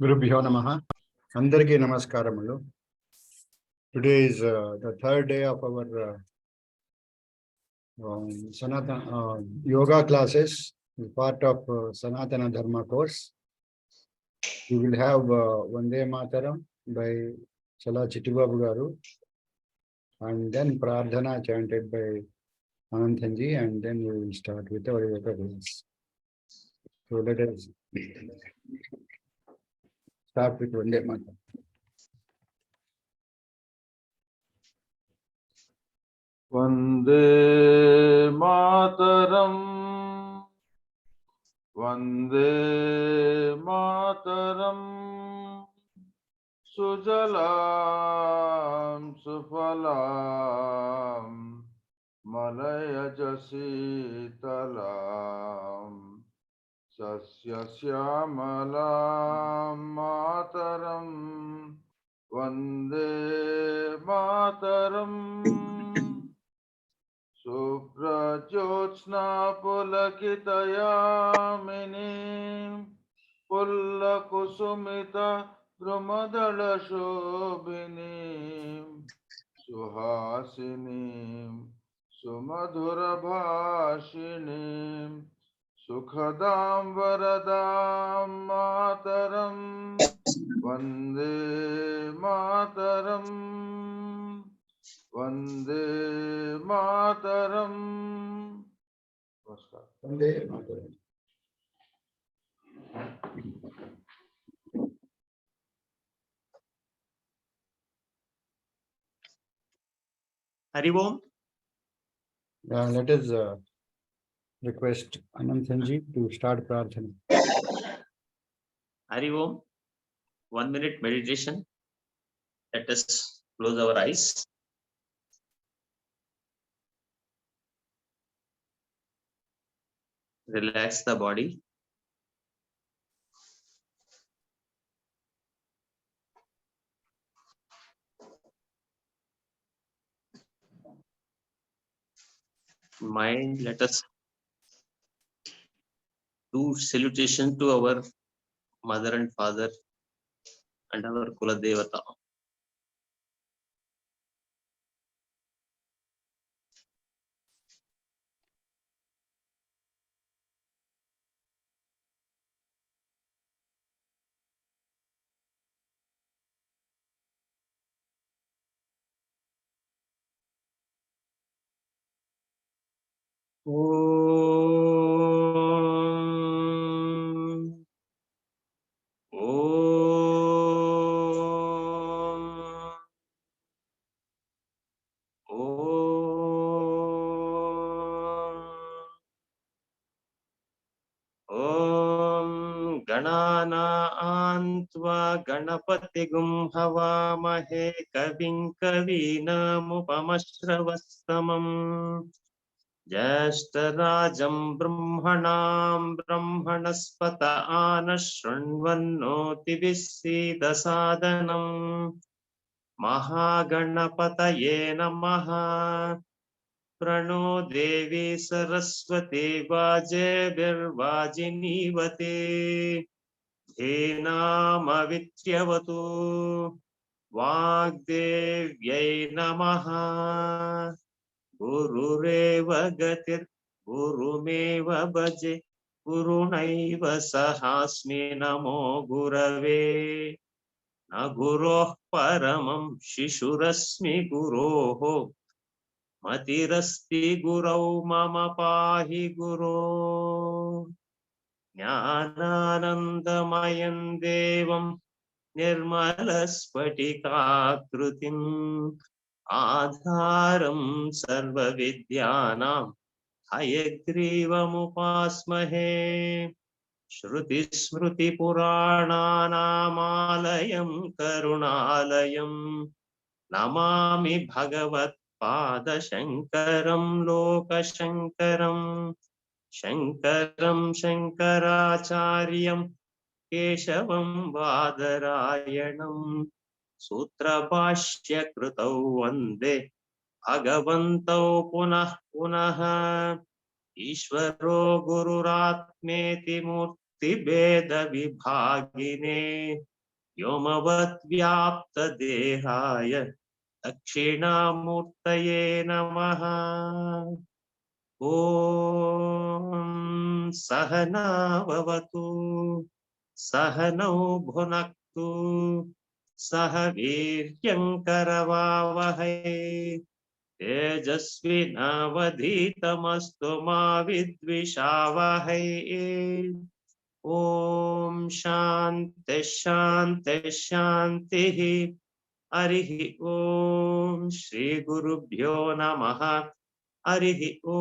Gurubhyo Namaha. Andarki Namaskaramulu. Today is the third day of our Sanatana yoga classes, part of Sanatana Dharma course. We will have Vande Mataram by Chala Chittibabu Garu, and then Prardhana chanted by Ananthanji, and then we will start with our yoga class. So let us start with Vande Mataram. Vande Mataram, Vande Mataram, Sujalam Sufalam, Malaya Jasitalam, Sasya Syamalam Mataram, Vande Mataram. Suprajyotsna pulakitayamini pullakusumita drumadala shobhini suhasini sumadhura bhashini sukhadam varadam mataram Vande Mataram Vande Mataram. Namaskar. Vande Mataram. Hari Om. Let us request Ananthanji to start Prarthana. Hari Om. 1 minute meditation. Let us close our eyes. Relax the body. Mind, let us do salutation to our mother and father and our Kula Devata. Om. Om. Om Ganana Antva Ganapatigum Havamahe Kavim Kavinamupamashravastamam Jashtarajam Brahmanam Brahmanaspata Anashranvannoti Visida Sadanam Mahaganapataye Namaha Prano Devi Saraswati Vaje Virvajinivate Dhenama Vityavatu Vagdevyai Namaha Gurureva Gatir Gurumeva Bhaje Gurunaiva Sahasmi Namo Gurave Na Guroh Paramam Shishurasmi Guroho Matirasti Gurau Mama Pahi Guru Jnananandamayan Devam Nirmalaspatikakrutim Adharam Sarva Vidyanam Hayagrivam Shruti Smruti Purananam Alayam Karunalayam Namami Bhagavat Pada Shankaram Loka Shankaram Shankaram Shankaracharyam Keshavam Vadarayanam Sutra Bhashya Krutau Vande Bhagavantau Punah Punaha Ishvaro Gururatmeti Murti Veda Vibhagine व्योमवद्व्याप्तदेहाय दक्षिणामूर्तये नमः। ॐ सहना भवतु सहनौ भुनक्तु सह वीर्यङ्करवावहै तेजस्विनावधीतमस्तु मा विद्विषावहै। ॐ शान्ति शान्ति शान्तिः। हरिः ॐ श्री गुरुभ्यो नमः। हरिः ॐ।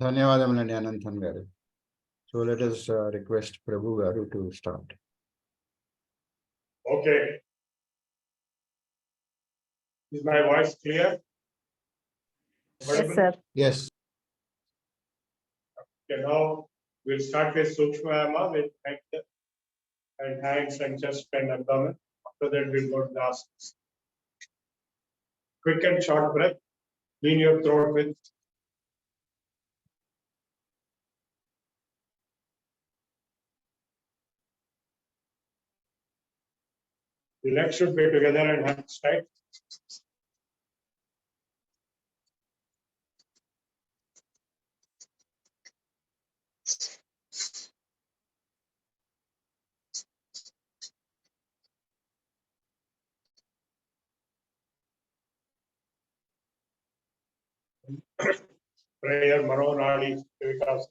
ధన్యవాదములండి అనంతన్ గారు. So let us request Prabhu garu to start. Okay. Is my voice clear? Yes, sir. Yes. Okay, now we'll start with Sukshmayama with head and hands and chest and abdomen. After that, we'll go to the asanas. Quick and short breath. Clean your throat with. The legs should be together and hands tight. Prayer Maronali Vikas.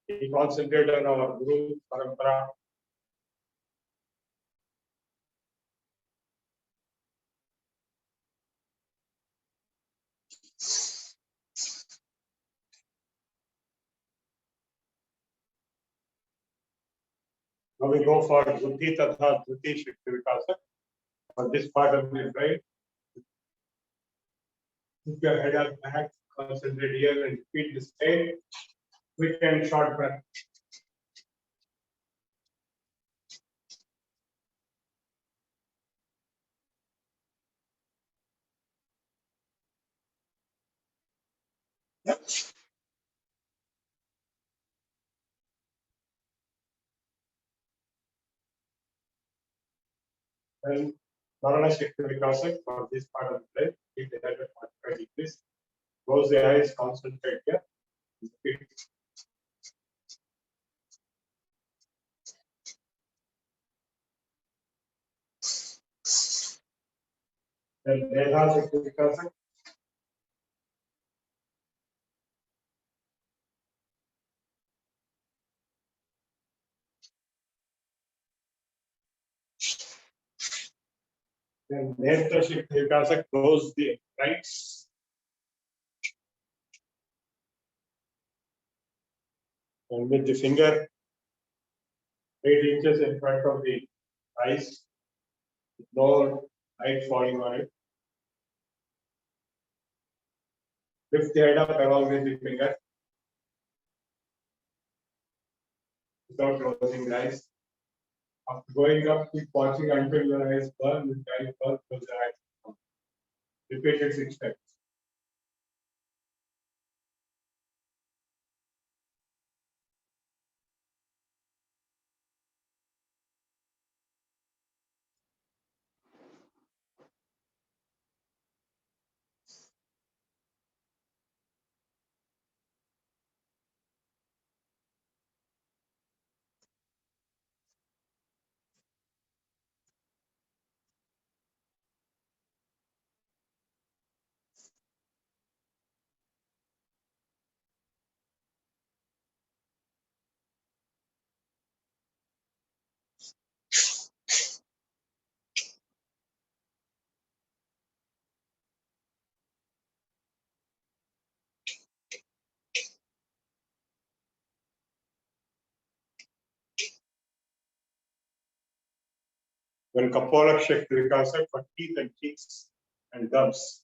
We concentrate on our Guru Parampara. Now we go for Dhruti Tatha Dhruti Shakti Vikasa. For this part of the brain, keep your head up back, concentrate here and repeat the same quick and short breath. And Narana Shakti Vikasa for this part of the brain, keep the head at 45 degrees. Close the eyes, concentrate here. Repeat. Then Veda Shakti Vikasa. Then Netra Shakti Vikasa, close the eyes. And with the finger 8 inches in front of the eyes, no light falling on it. Lift the head up along with the finger without closing the eyes. After going up, keep watching until your eyes burn. With the eyes burn, close the eyes. Repeat it 6 times. Then Kapolak Shakti Vikasa for teeth and cheeks and gums.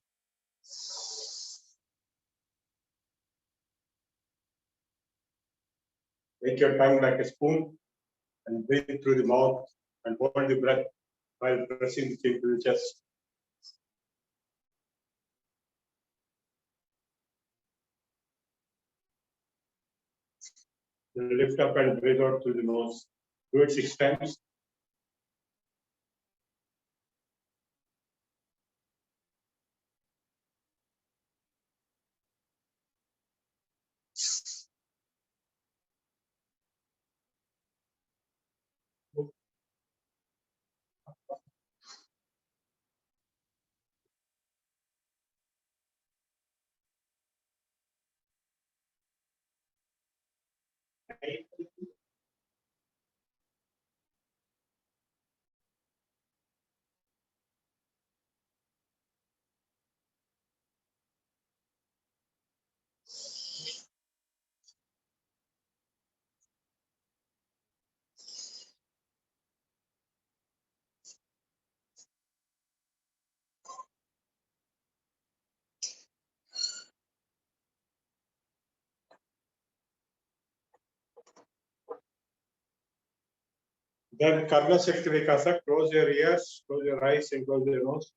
Make your tongue like a spoon and breathe through the mouth and hold the breath while pressing the chin to the chest. Then lift up and breathe out through the nose. Do it 6 times. Then Karna Shakti Vikasa, close your ears, close your eyes, and close your nose.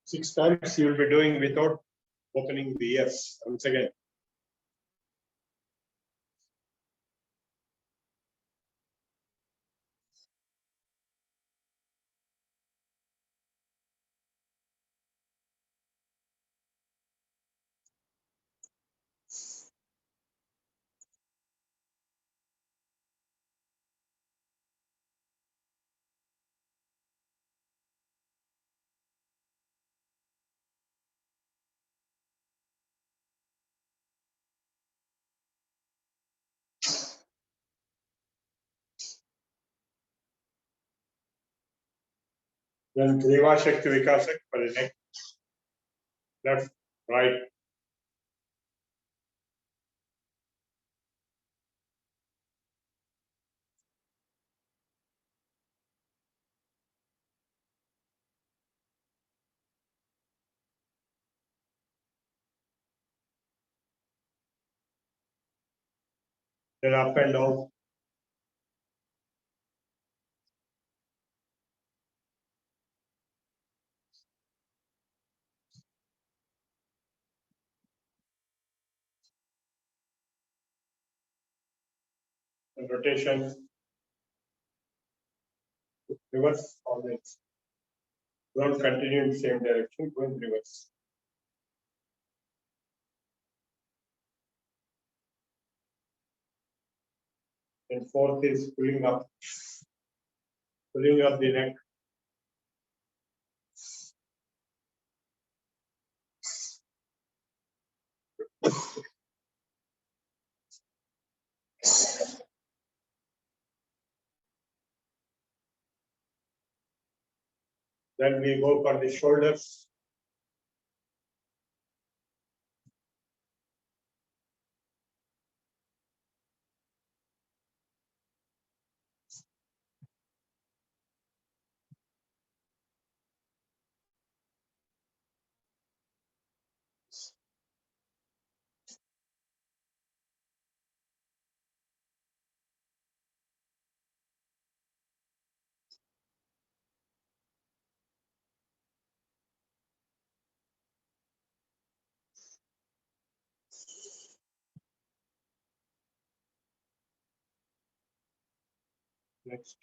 Six times you will be doing without opening the ears. Once again. Then Kriva Shakti Vikasa for the neck, left, right. Then up and down. And rotation. Reverse always. Don't continue in the same direction, go in reverse. And fourth is pulling up the neck. Then we go for the shoulders. Next.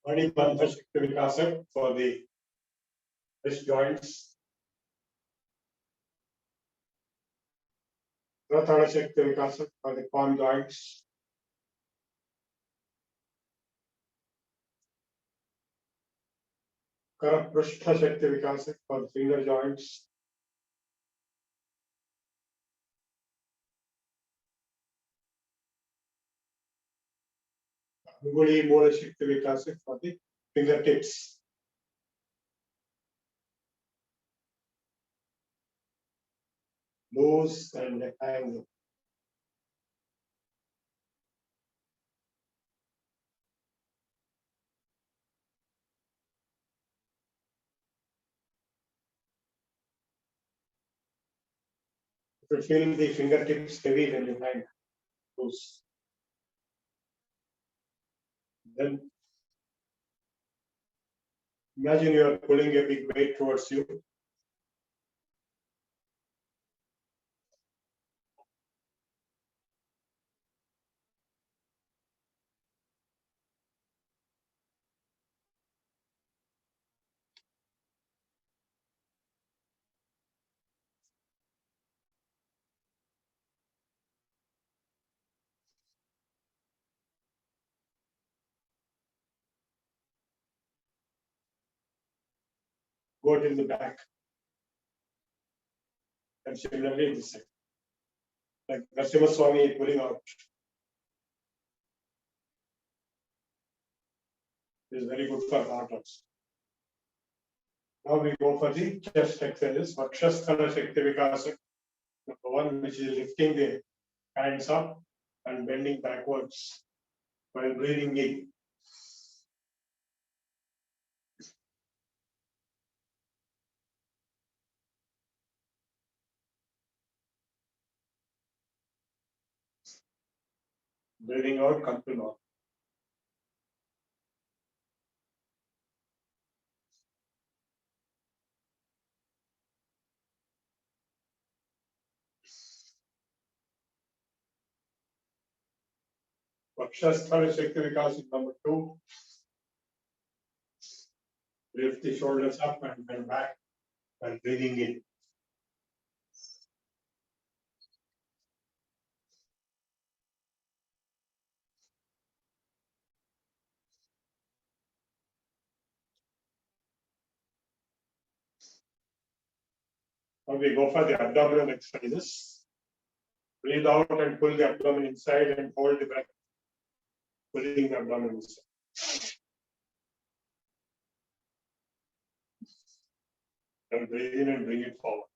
Manibandha Shakti Vikasa for the wrist joints. Prathana Shakti Vikasa for the palm joints. Karaprushta Shakti Vikasa for the finger joints. Anguli Mola Shakti Vikasa for the fingertips. Loose and hang. If you feel the fingertips heavy, then you hang loose. Then imagine you are pulling a big weight towards you. Go it in the back. And similarly this side. Like Narasimha Swami pulling out. Is very good for heart also. Now we go for the chest exercises. Vakshasthana Shakti Vikasa. Number one, which is lifting the hands up and bending backwards while breathing in. Breathing out, come to north. Vakshasthana Shakti Vikasa number two. Lift the shoulders up and bend back while breathing in. Now we go for the abdominal exercises. Breathe out and pull the abdomen inside and hold the breath, pulling the abdomen inside. And breathe in and bring it forward.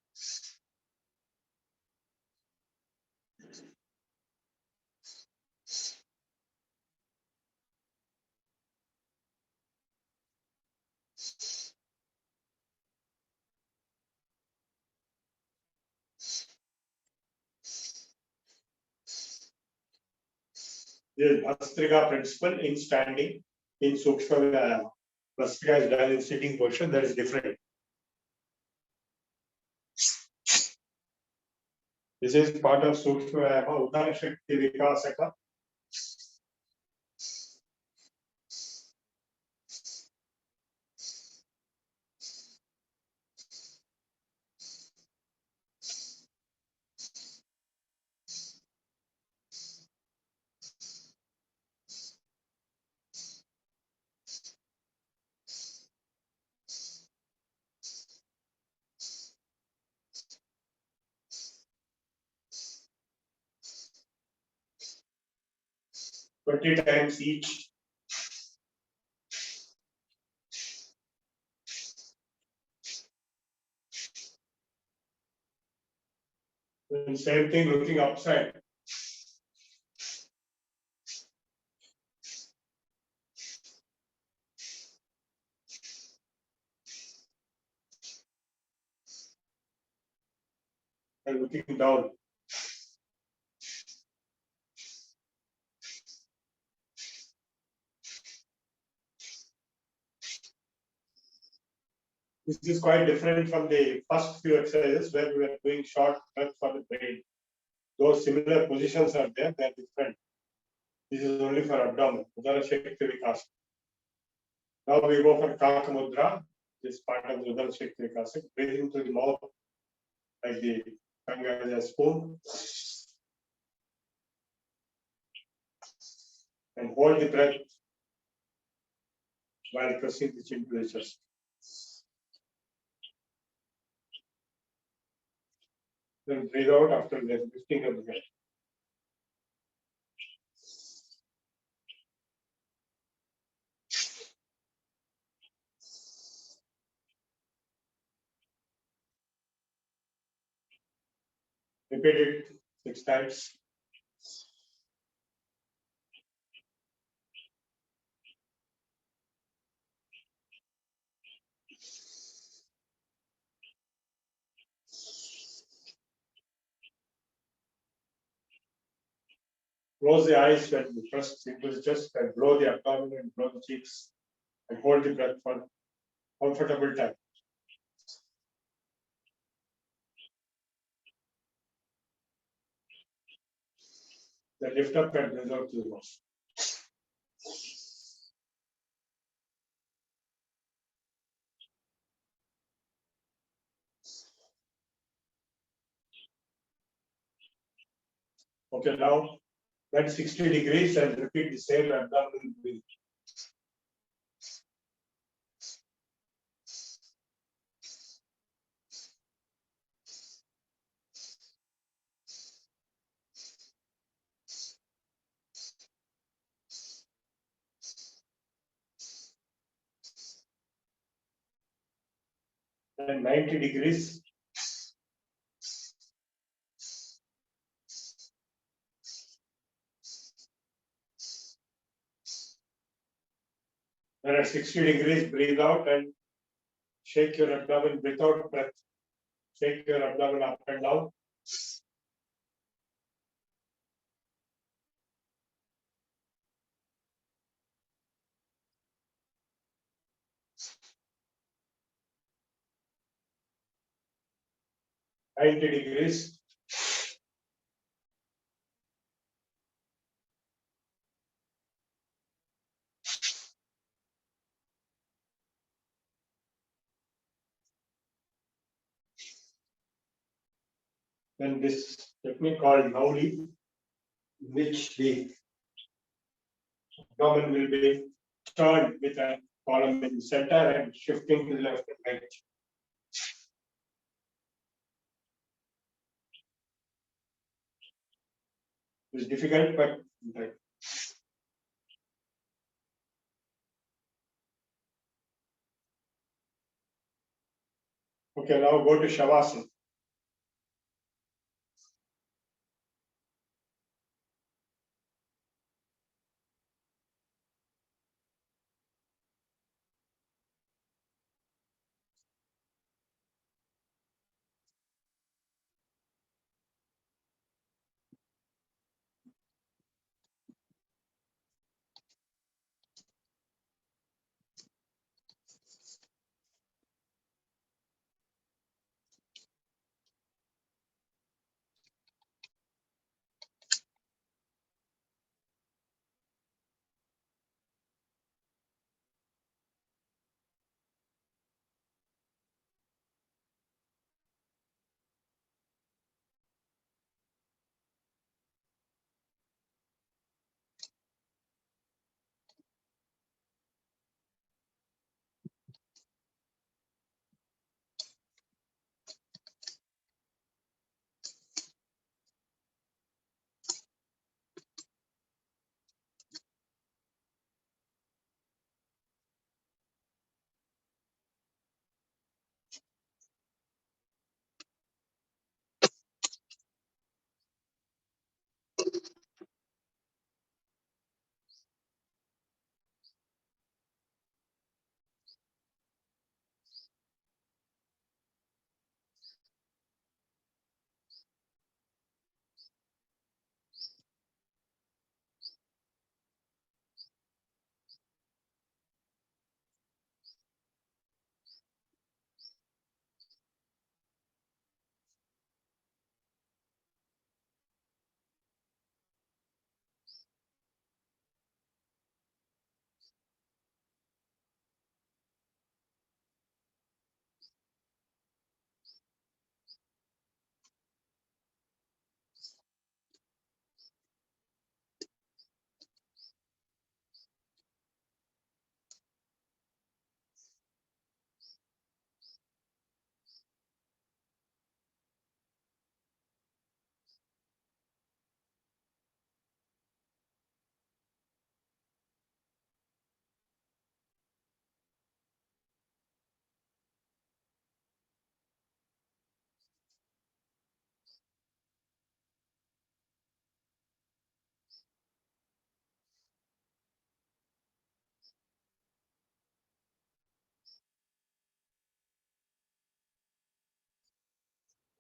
This is Bhastrika principle in standing. In Sukshma Vyayama. Bhastrika is done in sitting position, that is different. This is part of Sukshma Vyayama, Udana Shakti Vikasaka. Twenty times each. And same thing looking upside. And looking down. This is quite different from the first few exercises where we were doing short breath for the brain. Those similar positions are there, they are different. This is only for abdomen, Udana Shakti Vikasaka. Now we go for Kaka Mudra, this part of the Udana Shakti Vikasaka. Breathing through the mouth like the tongue as a spoon. And hold the breath while pressing the chin to the chest. Then breathe out after the lifting of the head. Repeat it 6 times. Close the eyes when you press into the chest and blow the abdomen and blow the cheeks and hold the breath for comfortable time. Then lift up and breathe out through the nose. Okay, now bend 60 degrees and repeat the same abdominal breathing. Then 90 degrees. Then at 60 degrees, breathe out and shake your abdomen without breath. Shake your abdomen up and down. Ninety degrees. Then this technique called Nauli, in which the abdomen will be turned with a column in the center and shifting to the left and right. It's difficult, but like, okay, now go to Shavasana.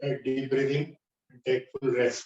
Take deep breathing and take full rest.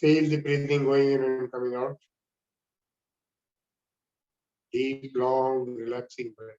Feel the breathing going in and coming out. Deep, long, relaxing breath.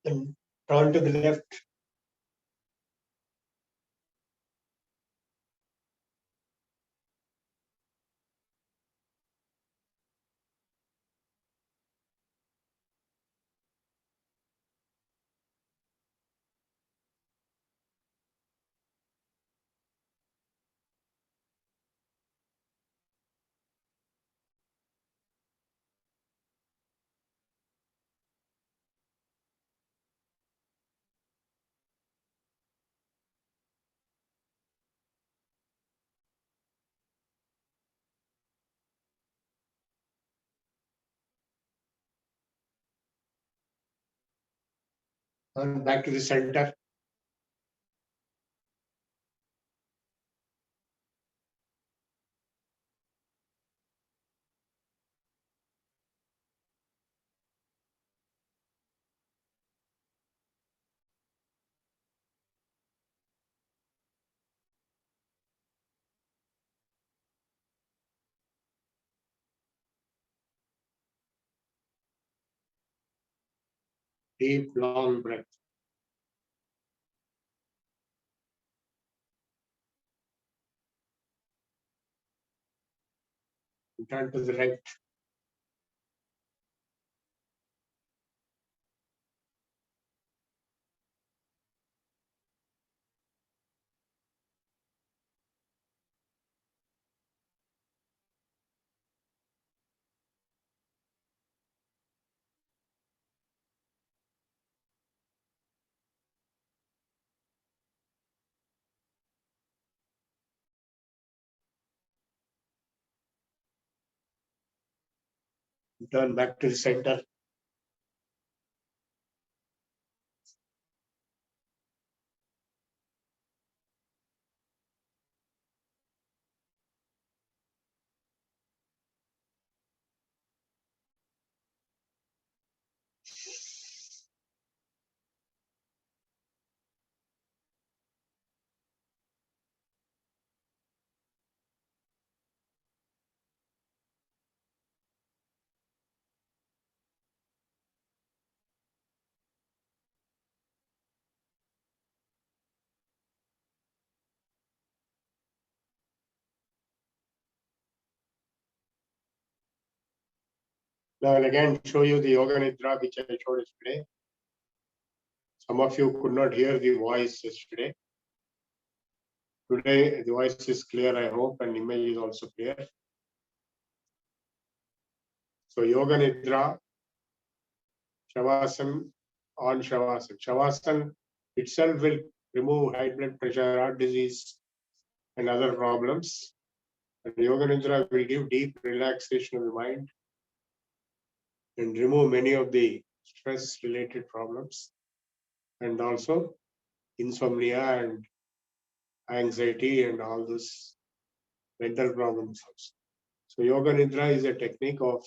And turn to the left. Turn back to the center. Deep, long breath. Turn to the right. Turn back to the center. Now I'll again show you the Yoga Nidra which I showed yesterday. Some of you could not hear the voice yesterday. Today the voice is clear, I hope, and image is also clear. So Yoga Nidra, Shavasana on Shavasana. Shavasana itself will remove high blood pressure, heart disease, and other problems. And Yoga Nidra will give deep relaxation of the mind and remove many of the stress-related problems, and also insomnia and anxiety and all those mental problems also. So Yoga Nidra is a technique of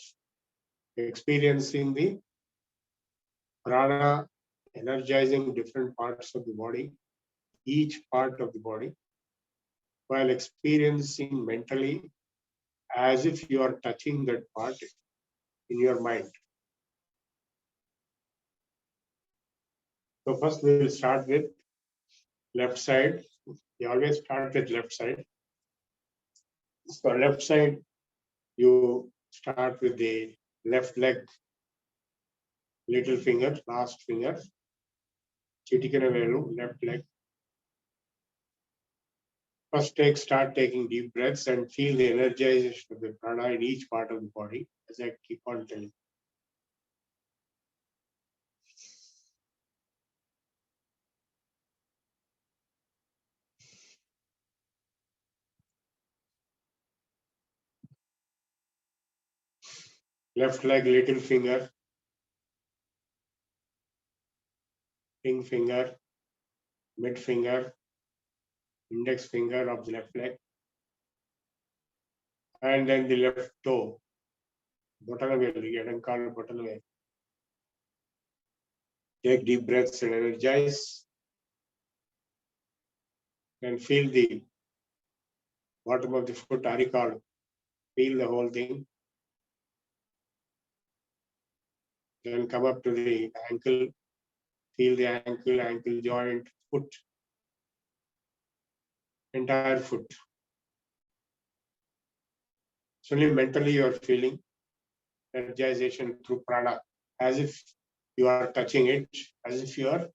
experiencing the prana energizing different parts of the body, each part of the body, while experiencing mentally as if you are touching that part in your mind. So first we will start with left side. We always start with left side. So left side, you start with the left leg, little finger, last finger, chitikana velu, left leg. First start taking deep breaths and feel the energization of the prana in each part of the body, as I keep on telling. Left leg, little finger, ring finger, mid finger, index finger of the left leg, and then the left toe, bottom. Take deep breaths and energize, and feel the bottom of the foot, arikalu. Feel the whole thing. Then come up to the ankle, feel the ankle joint, foot, entire foot. So only mentally you are feeling energization through prana, as if you are touching it, as if you are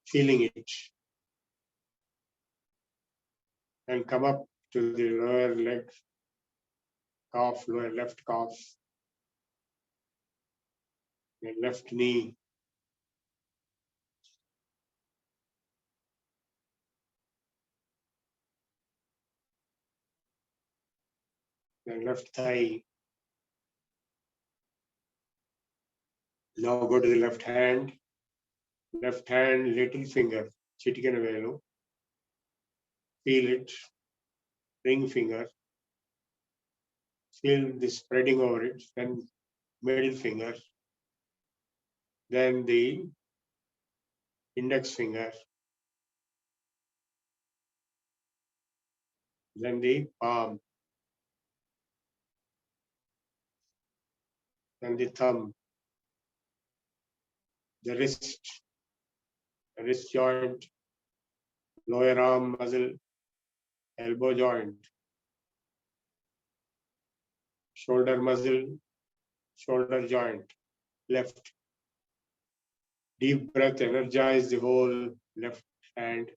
feeling it. And come up to the lower leg, calf, lower left calf, and left knee. Then left thigh. Now go to the left hand, little finger, chitikana velu. Feel it, ring finger. Feel the spreading over it, then middle finger, then the index finger, then the palm, then the thumb, the wrist joint, lower arm muscle, elbow joint, shoulder muscle, shoulder joint, left. Deep breath, energize the whole left hand.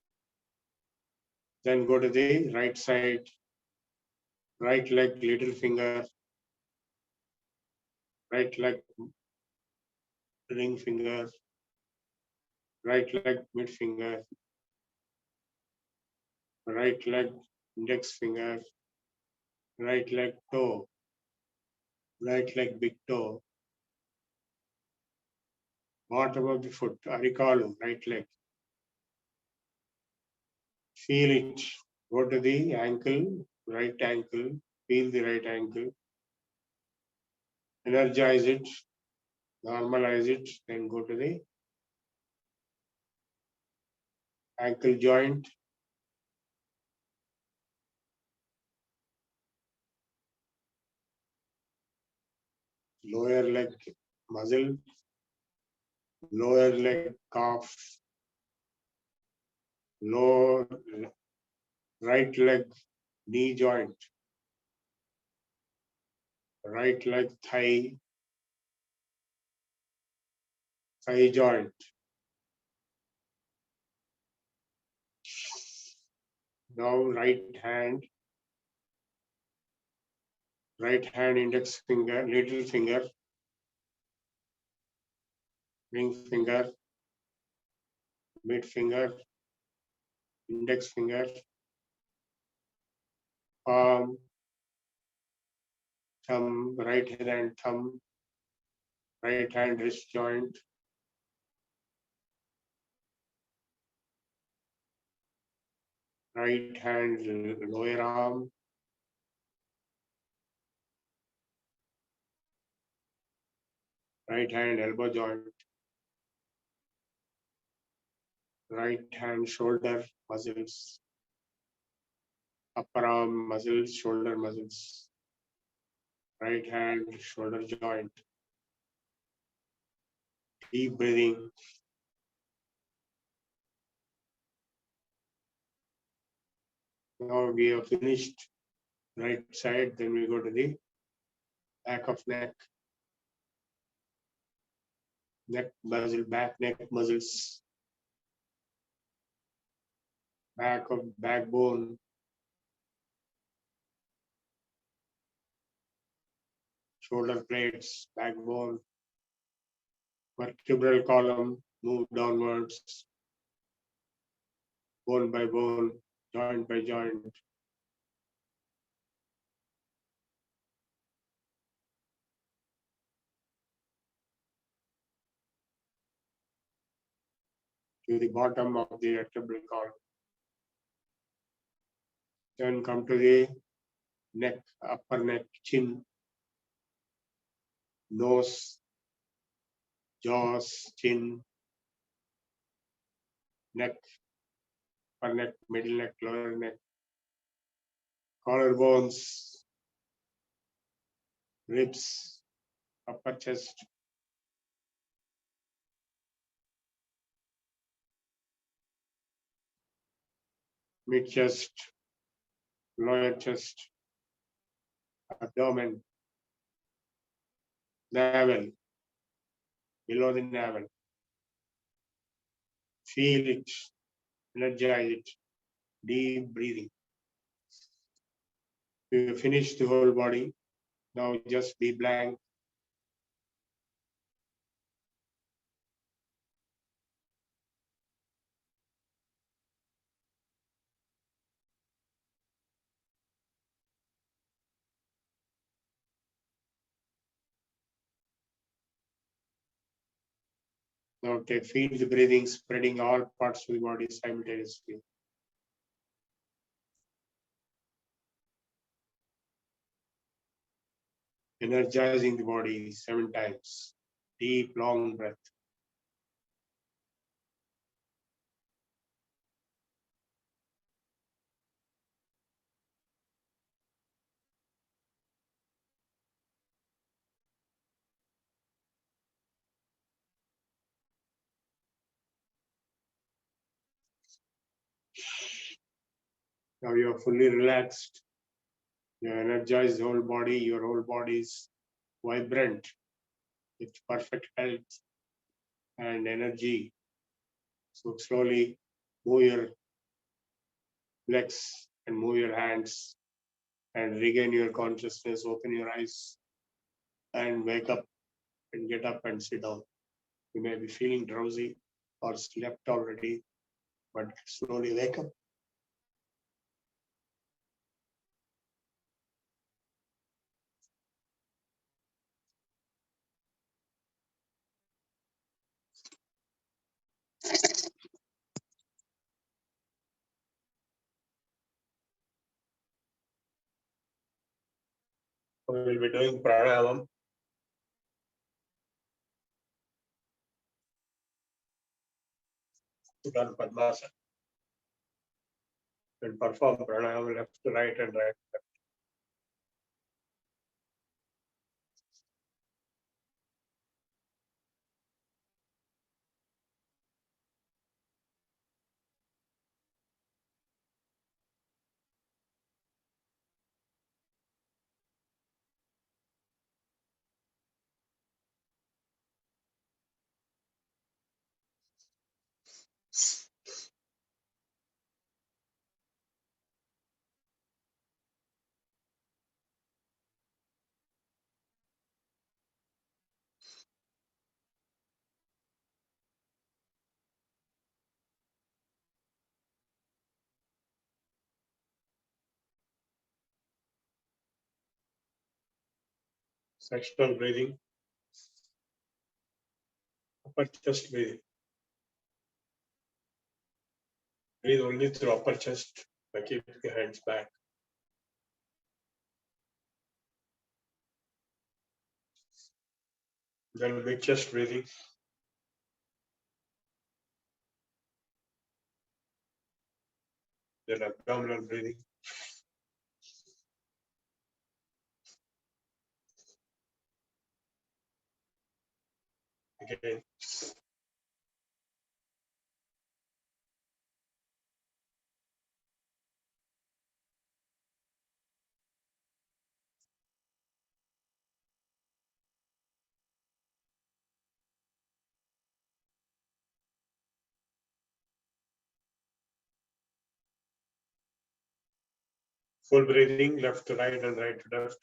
Then go to the right side, right leg, little finger, right leg, ring finger, right leg, mid finger, right leg, index finger, right leg, toe, right leg, big toe, bottom of the foot, arikalu, right leg. Feel it. Go to the ankle, right ankle, feel the right ankle, energize it, normalize it, then go to the ankle joint, lower leg muscle, lower leg calf, lower right leg knee joint, right leg thigh, thigh joint. Now right hand index finger, little finger, ring finger, mid finger, index finger, palm, thumb, right hand thumb, right hand wrist joint, right hand lower arm, right hand elbow joint, right hand shoulder muscles, upper arm muscles, shoulder muscles, right hand shoulder joint. Deep breathing. Now we have finished right side, then we go to the back of neck, neck muscle, back neck muscles, back of backbone, shoulder plates, backbone, vertebral column, move downwards, bone by bone, joint by joint. To the bottom of the vertebral column. Then come to the neck, upper neck, chin, nose, jaws, chin, neck, upper neck, middle neck, lower neck, collarbones, ribs, upper chest, mid chest, lower chest, abdomen, navel, below the navel. Feel it, energize it, deep breathing. We finish the whole body. Now just be blank. Now feel the breathing spreading all parts of the body simultaneously. Energizing the body 7 times. Deep, long breath. Now you are fully relaxed. You energize the whole body. Your whole body is vibrant with perfect health and energy. So slowly move your legs and move your hands and regain your consciousness. Open your eyes and wake up and get up and sit down. You may be feeling drowsy or slept already, but slowly wake up. We will be doing pranayama. Put on Padmasana and perform pranayama left to right and right to left. sectional breathing, upper chest breathing. Breathe only through upper chest by keeping the hands back. Then mid chest breathing. Then abdominal breathing. Again. Full breathing, left to right and right to left.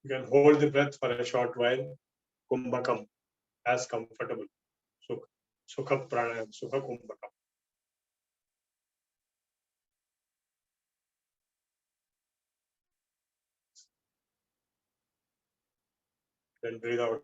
You can hold the breath for a short while. Kumbhakam, as comfortable. Sukha pranayam, Sukha Kumbhakam. Then breathe out.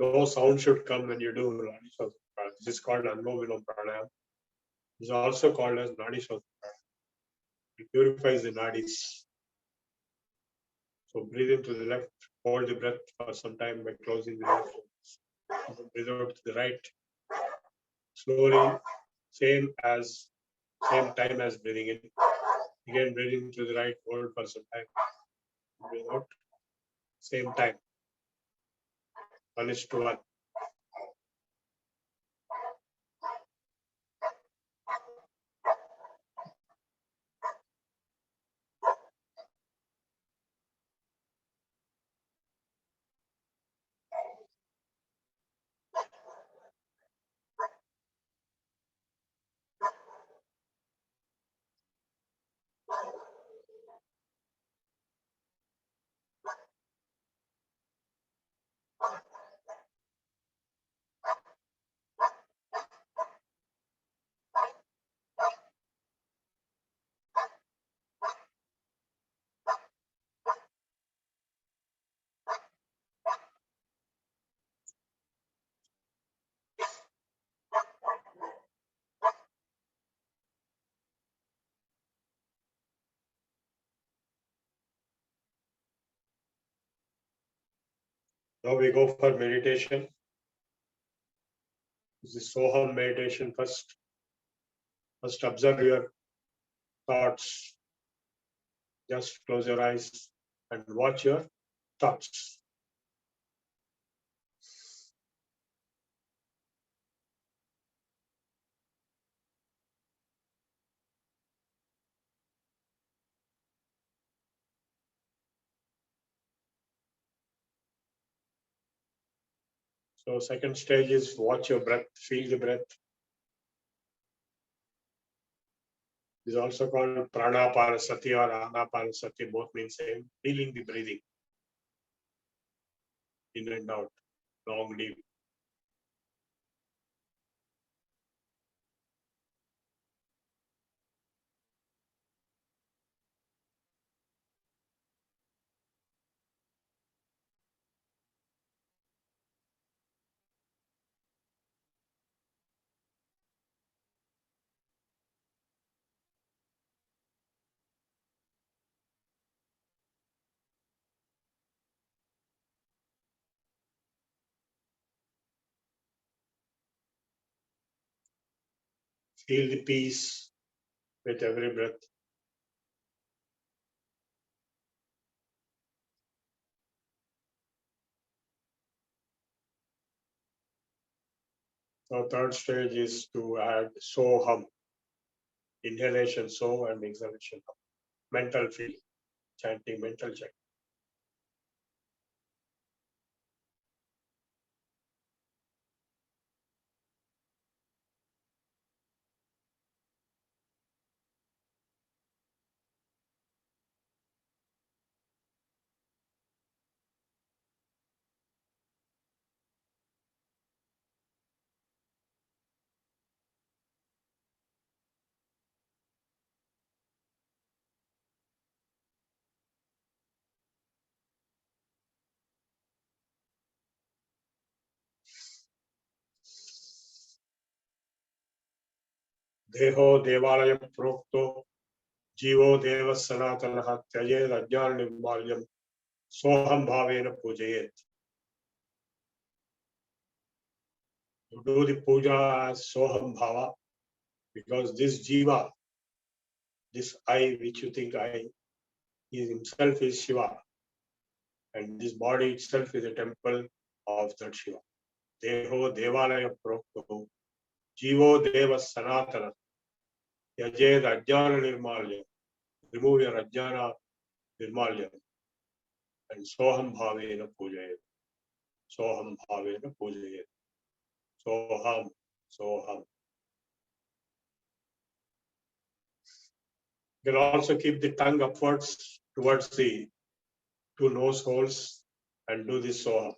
No sound should come when you do Nadi Shodhana. This is called Anulom Pranayam. It is also called as Nadi Shodhana. It purifies the nadis. So breathe into the left, hold the breath for some time by closing the left. Breathe out to the right. Slowly, same time as breathing in. Again, breathing to the right, hold for some time. Breathe out. Same time. 1:1. Now we go for meditation. This is Soham meditation first. First observe your thoughts. Just close your eyes and watch your thoughts. So second stage is watch your breath, feel the breath. It is also called Pranaparasati or Anaparasati, both mean same. Feeling the breathing in and out, long, deep. Feel the peace with every breath. Now, third stage is to add soham. Inhalation so and exhalation hum. Mental feel, chanting mental chant. Deho devalaya prokto jivo deva sanatanaha tyajed ajnana nirmalyam soham bhavena pujayet. You do the puja as soham bhava because this jiva, this I which you think I, he himself is Shiva, and this body itself is a temple of that Shiva. Deho devalaya prokto jivo deva sanatana tyajed ajnana nirmalyam. Remove your ajnana nirmalyam and soham bhavena pujayet. Soham bhavena pujayet. Soham, soham. You can also keep the tongue upwards towards the two nose holes and do this soham.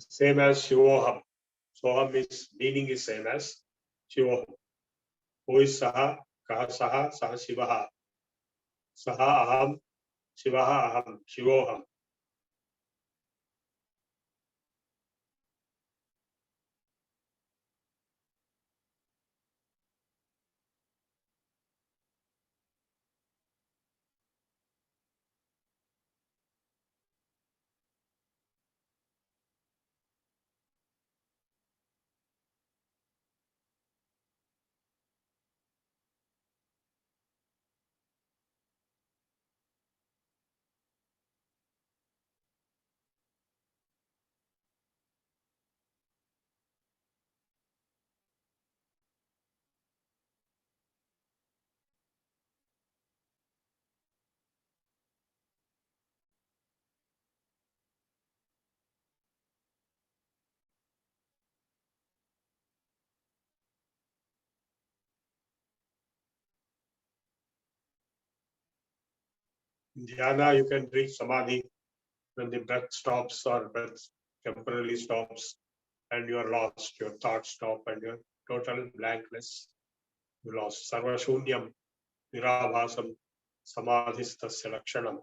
Same as Shivoham. Soham is meaning is same as Shivoham. Who is Saha? Kaha Saha? Saha Shivaha. Saha Aham. Shivaha Aham. Shivoham. In dhyana, you can reach samadhi when the breath stops or breath temporarily stops and you are lost. Your thoughts stop and your total blankness. You lost. Sarva shunyam nirabhasam samadhistasya lakshanam.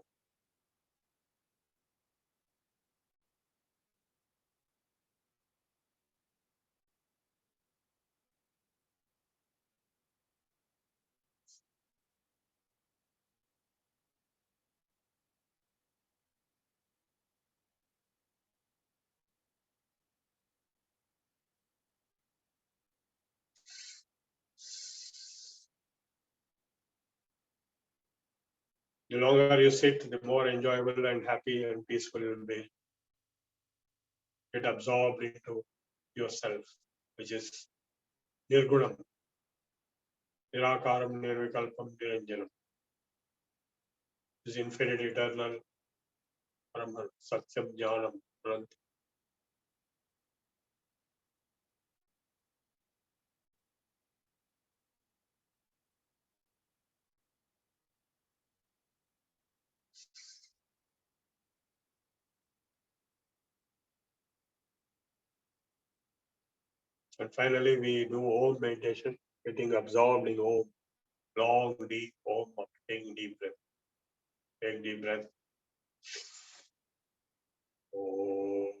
The longer you sit, the more enjoyable and happy and peaceful you will be. get absorbed into yourself, which is Nirgunam, Nirakaram, Nirvikalpam, Niranjanam. Is infinite, eternal, Brahman, Satyam, Jnanam, Anant. And finally, we do Om meditation, getting absorbed in Om, long, deep Om, taking deep breath. Take deep breath. Om.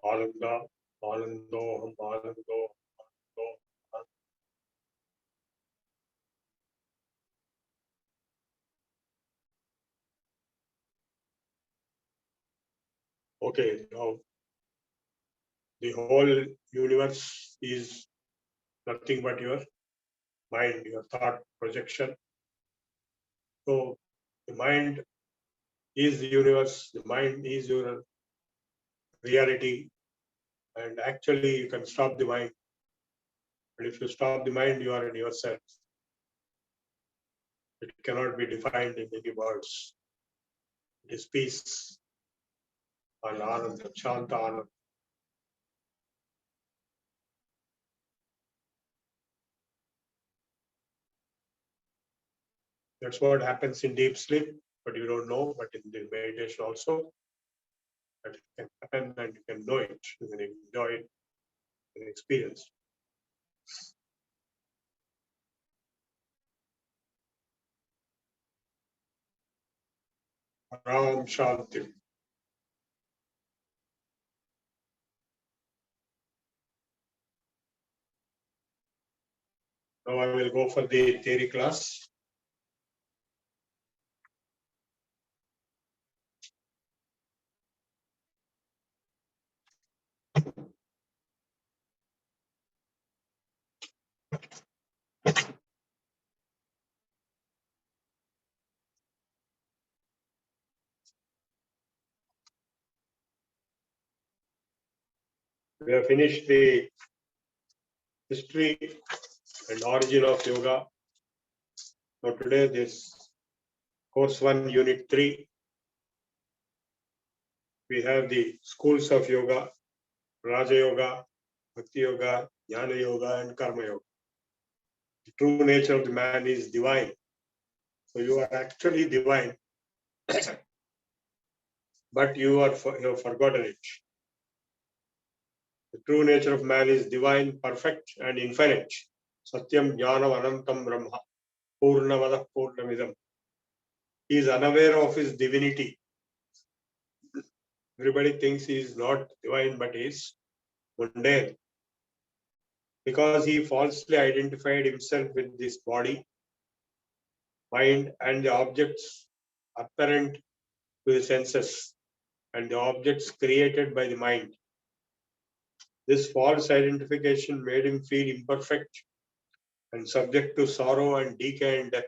Ananda, Anando, Anando, Anando. Okay, now the whole universe is nothing but your mind, your thought projection. So the mind is the universe, the mind is your reality, and actually you can stop the mind. And if you stop the mind, you are in yourself. It cannot be defined in any words. It is peace and Ananda, Shanta Ananda. That's what happens in deep sleep, but you don't know. But in the meditation also, that can happen and you can know it, you can enjoy it, and experience. Ram Shanti. Now I will go for the theory class. We have finished the history and origin of yoga. So today this course 1, unit 3, we have the schools of yoga, Raja Yoga, Bhakti Yoga, Jnana Yoga, and Karma Yoga. The true nature of the man is divine. So you are actually divine, but you have forgotten it. The true nature of man is divine, perfect, and infinite. Satyam Jnanam Anantam Brahma, Purnamada Purnamidam. He is unaware of his divinity. Everybody thinks he is not divine, but he is mundane. Because he falsely identified himself with this body, mind, and the objects apparent to the senses, and the objects created by the mind. This false identification made him feel imperfect and subject to sorrow and decay and death.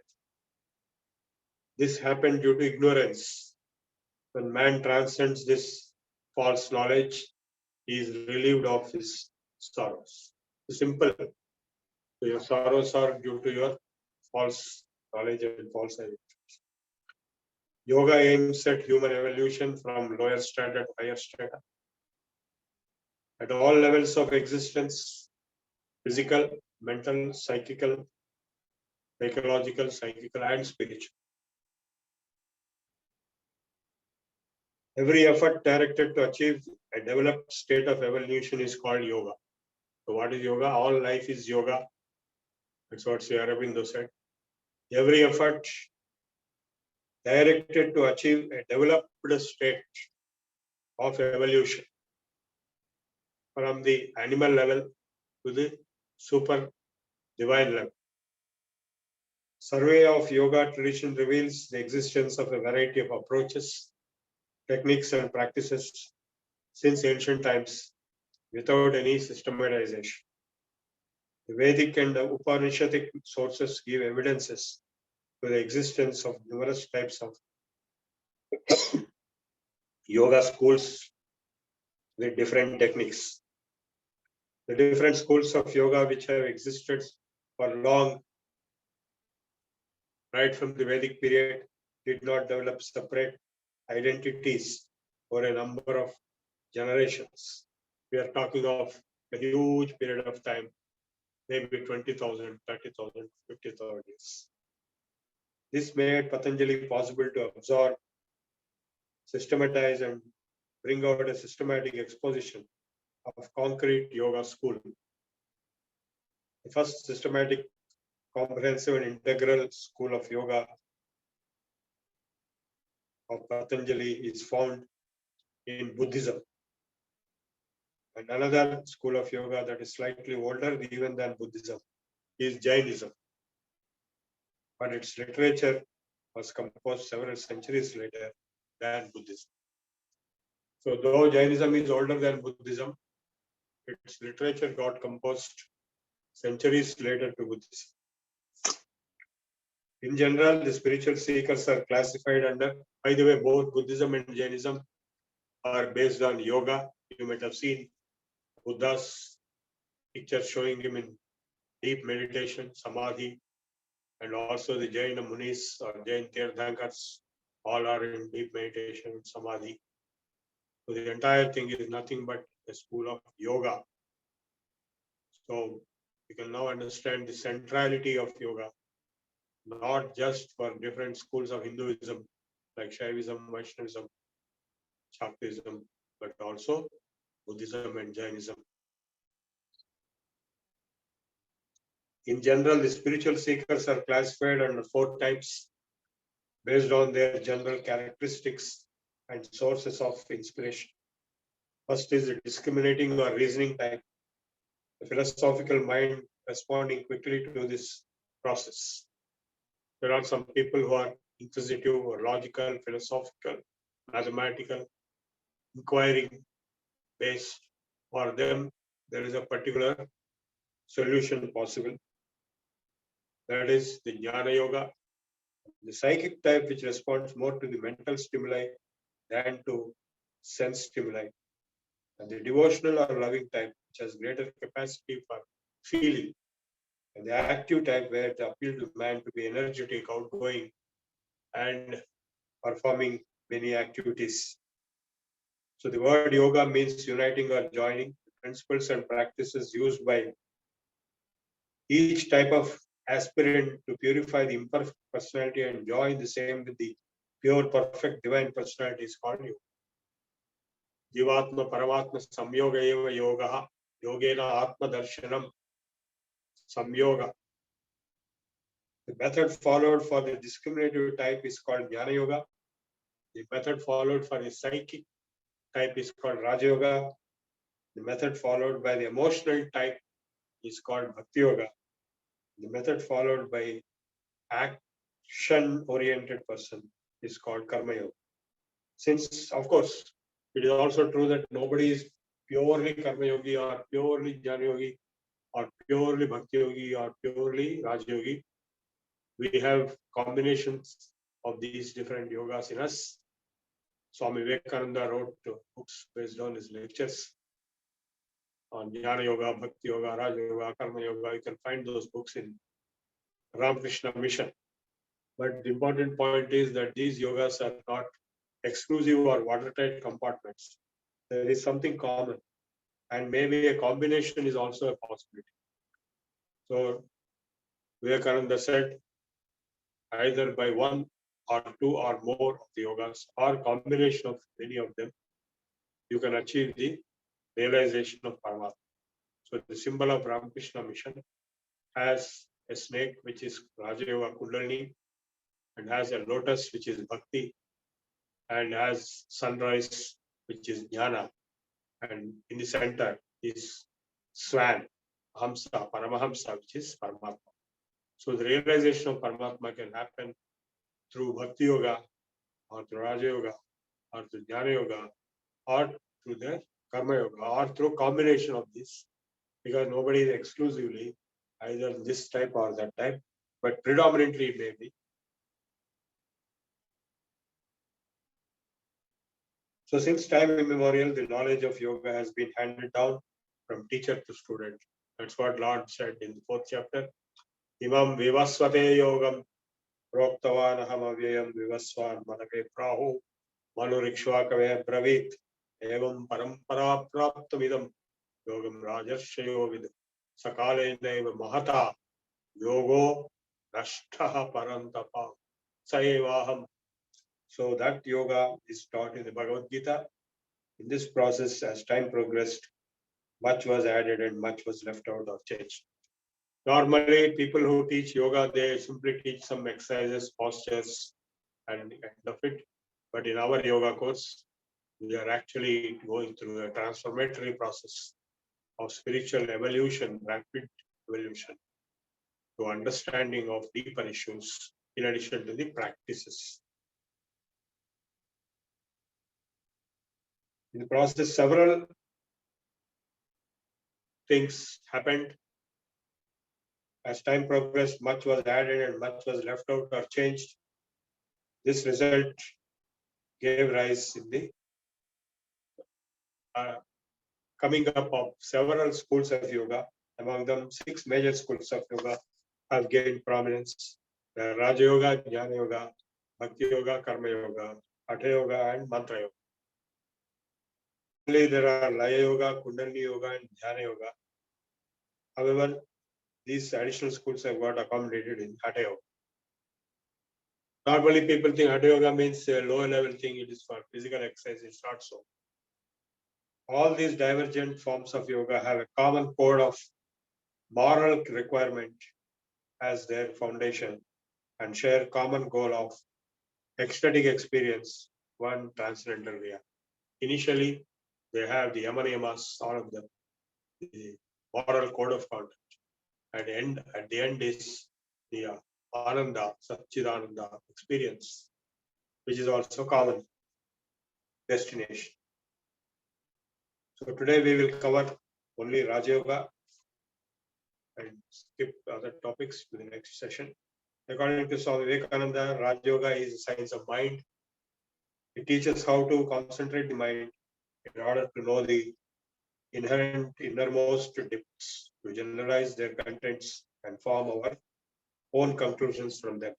This happened due to ignorance. When man transcends this false knowledge, he is relieved of his sorrows. It's simple. So your sorrows are due to your false knowledge and false identity. Yoga aims at human evolution from lower strata to higher strata. At all levels of existence, physical, mental, psychical, and spiritual. Every effort directed to achieve a developed state of evolution is called yoga. So what is yoga? All life is yoga. That's what Sri Aurobindo said. Every effort directed to achieve a developed state of evolution from the animal level to the super divine level. Survey of yoga tradition reveals the existence of a variety of approaches, techniques and practices since ancient times without any systematization. The Vedic and Upanishadic sources give evidences to the existence of numerous types of yoga schools with different techniques. The different schools of yoga which have existed for long, right from the Vedic period, did not develop separate identities for a number of generations. We are talking of a huge period of time, maybe 20,000, 30,000, 50,000 years. This made Patanjali possible to absorb, systematize, and bring out a systematic exposition of concrete yoga school. The first systematic, comprehensive, and integral school of yoga of Patanjali is found in Buddhism. And another school of yoga that is slightly older even than Buddhism is Jainism. But its literature was composed several centuries later than Buddhism. So though Jainism is older than Buddhism, its literature got composed centuries later to Buddhism. In general, the spiritual seekers are classified under, by the way, both Buddhism and Jainism are based on yoga. You might have seen Buddha's picture showing him in deep meditation, samadhi, and also the Jaina Munis or Jain Tirthankars, all are in deep meditation, samadhi. So the entire thing is nothing but a school of yoga. So you can now understand the centrality of yoga, not just for different schools of Hinduism like Shaivism, Vaishnavism, Shaktism, but also Buddhism and Jainism. In general, the spiritual seekers are classified under 4 types based on their general characteristics and sources of inspiration. First is the discriminating or reasoning type, the philosophical mind responding quickly to this process. There are some people who are inquisitive or logical, philosophical, mathematical, inquiring based. For them, there is a particular solution possible. That is the Jnana Yoga. The psychic type, which responds more to the mental stimuli than to sense stimuli. And the devotional or loving type, which has greater capacity for feeling. And the active type, where it appeals to man to be energetic, outgoing, and performing many activities. So the word yoga means uniting or joining principles and practices used by each type of aspirant to purify the imperfect personality and join the same with the pure, perfect, divine personality is called yoga. Jivatma Paramatma Samyoga eva yoga, yogena Atma Darshanam Samyoga. The method followed for the discriminative type is called Jnana Yoga. The method followed for the psychic type is called Raja Yoga. The method followed by the emotional type is called Bhakti Yoga. The method followed by action-oriented person is called Karma Yoga. Since, of course, it is also true that nobody is purely Karma Yogi or purely Jnana Yogi or purely Bhakti Yogi or purely Raj Yogi. We have combinations of these different yogas in us. Swami Vivekananda wrote books based on his lectures on Jnana Yoga, Bhakti Yoga, Raj Yoga, Karma Yoga. You can find those books in Ramakrishna Mission. But the important point is that these yogas are not exclusive or watertight compartments. There is something common, and maybe a combination is also a possibility. So Vivekananda said, either by one or two or more of the yogas or combination of many of them, you can achieve the realization of Paramatma. So the symbol of Ramakrishna Mission has a snake, which is Raja Yoga Kundalini, and has a lotus, which is Bhakti, and has sunrise, which is Jnana, and in the center is Swan, Hamsa, Paramahamsa, which is Paramatma. So the realization of Paramatma can happen through Bhakti Yoga, or through Raja Yoga, or through Jnana Yoga, or through the Karma Yoga, or through combination of this, because nobody is exclusively either this type or that type, but predominantly it may be. So since time immemorial, the knowledge of yoga has been handed down from teacher to student. That's what Lord said in the 4th chapter. Imam vivasvate yogam proktavan aham avyayam vivasvan manave prahu manurikshvakave bravit evam parampara praptamidam yogam rajarshayo vid sakalenaiva mahata yogo nashtaha parantapa saevaham. So that yoga is taught in the Bhagavad Gita. In this process, as time progressed, much was added and much was left out or changed. Normally, people who teach yoga, they simply teach some exercises, postures, and the end of it. But in our yoga course, we are actually going through a transformatory process of spiritual evolution, rapid evolution, to understanding of deeper issues, in addition to the practices. In the process, several things happened. As time progressed, much was added and much was left out or changed. This result gave rise in the coming up of several schools of yoga. Among them, 6 major schools of yoga have gained prominence. Raja Yoga, Jnana Yoga, Bhakti Yoga, Karma Yoga, Hatha Yoga, and Mantra Yoga. Only there are Laya Yoga, Kundalini Yoga, and Dhyana Yoga. However, these additional schools have got accommodated in Hatha Yoga. Normally, people think Hatha Yoga means a lower level thing, it is for physical exercise, it's not so. All these divergent forms of yoga have a common code of moral requirement as their foundation and share common goal of ecstatic experience, one transcendental reality. Initially, they have the yama niyamas, all of them, the moral code of conduct. At the end is the Ananda, Satchidananda experience, which is also common destination. So today we will cover only Raja Yoga and skip other topics to the next session. According to Swami Vivekananda, Raja Yoga is a science of mind. It teaches how to concentrate the mind in order to know the innermost depths, to generalize their contents and form our own conclusions from them.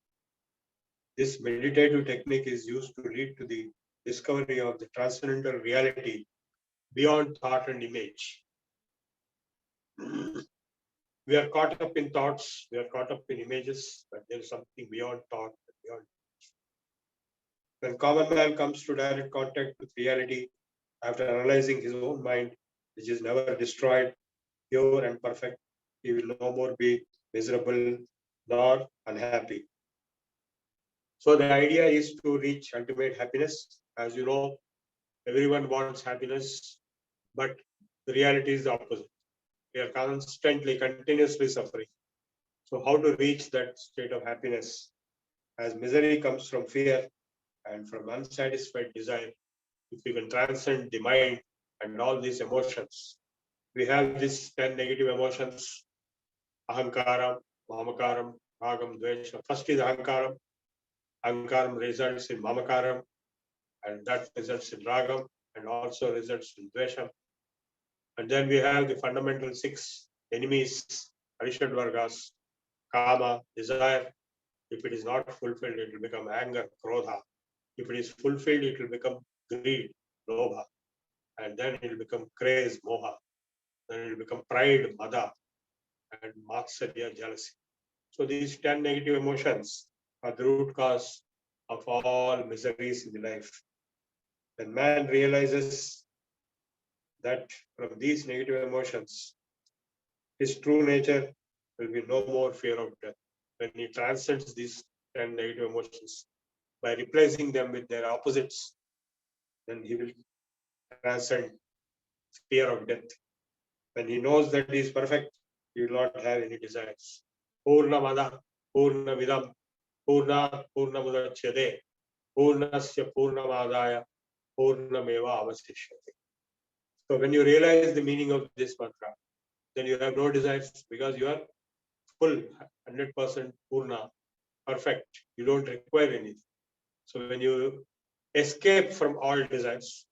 This meditative technique is used to lead to the discovery of the transcendental reality beyond thought and image. We are caught up in thoughts, we are caught up in images, but there is something beyond thought, beyond. When common man comes to direct contact with reality, after analyzing his own mind, which is never destroyed, pure and perfect, he will no more be miserable nor unhappy. So the idea is to reach ultimate happiness. As you know, everyone wants happiness, but the reality is the opposite. We are constantly, continuously suffering. So how to reach that state of happiness? As misery comes from fear and from unsatisfied desire, if we can transcend the mind and all these emotions, we have these 10 negative emotions ahankaram, mamakaram, ragam, dvesham. First is ahankaram. Ahankaram results in mamakaram, and that results in ragam, and also results in dvesham. And then we have the fundamental 6 enemies, Arishad Vargas, kama, desire. If it is not fulfilled, it will become anger, krodha. If it is fulfilled, it will become greed, lobha. And then it will become craze, moha. Then it will become pride, mada, and matsarya, jealousy. So these 10 negative emotions are the root cause of all miseries in the life. When man realizes that from these negative emotions, his true nature will be no more fear of death. When he transcends these 10 negative emotions by replacing them with their opposites, then he will transcend fear of death. When he knows that he is perfect, he will not have any desires. Purna mada, purna vidam, purna purna mudachyade, purnasya purnamadaya, purnameva avasishyate. So when you realize the meaning of this mantra, then you have no desires because you are full, 100% purna, perfect. You don't require anything. So when you escape from all desires,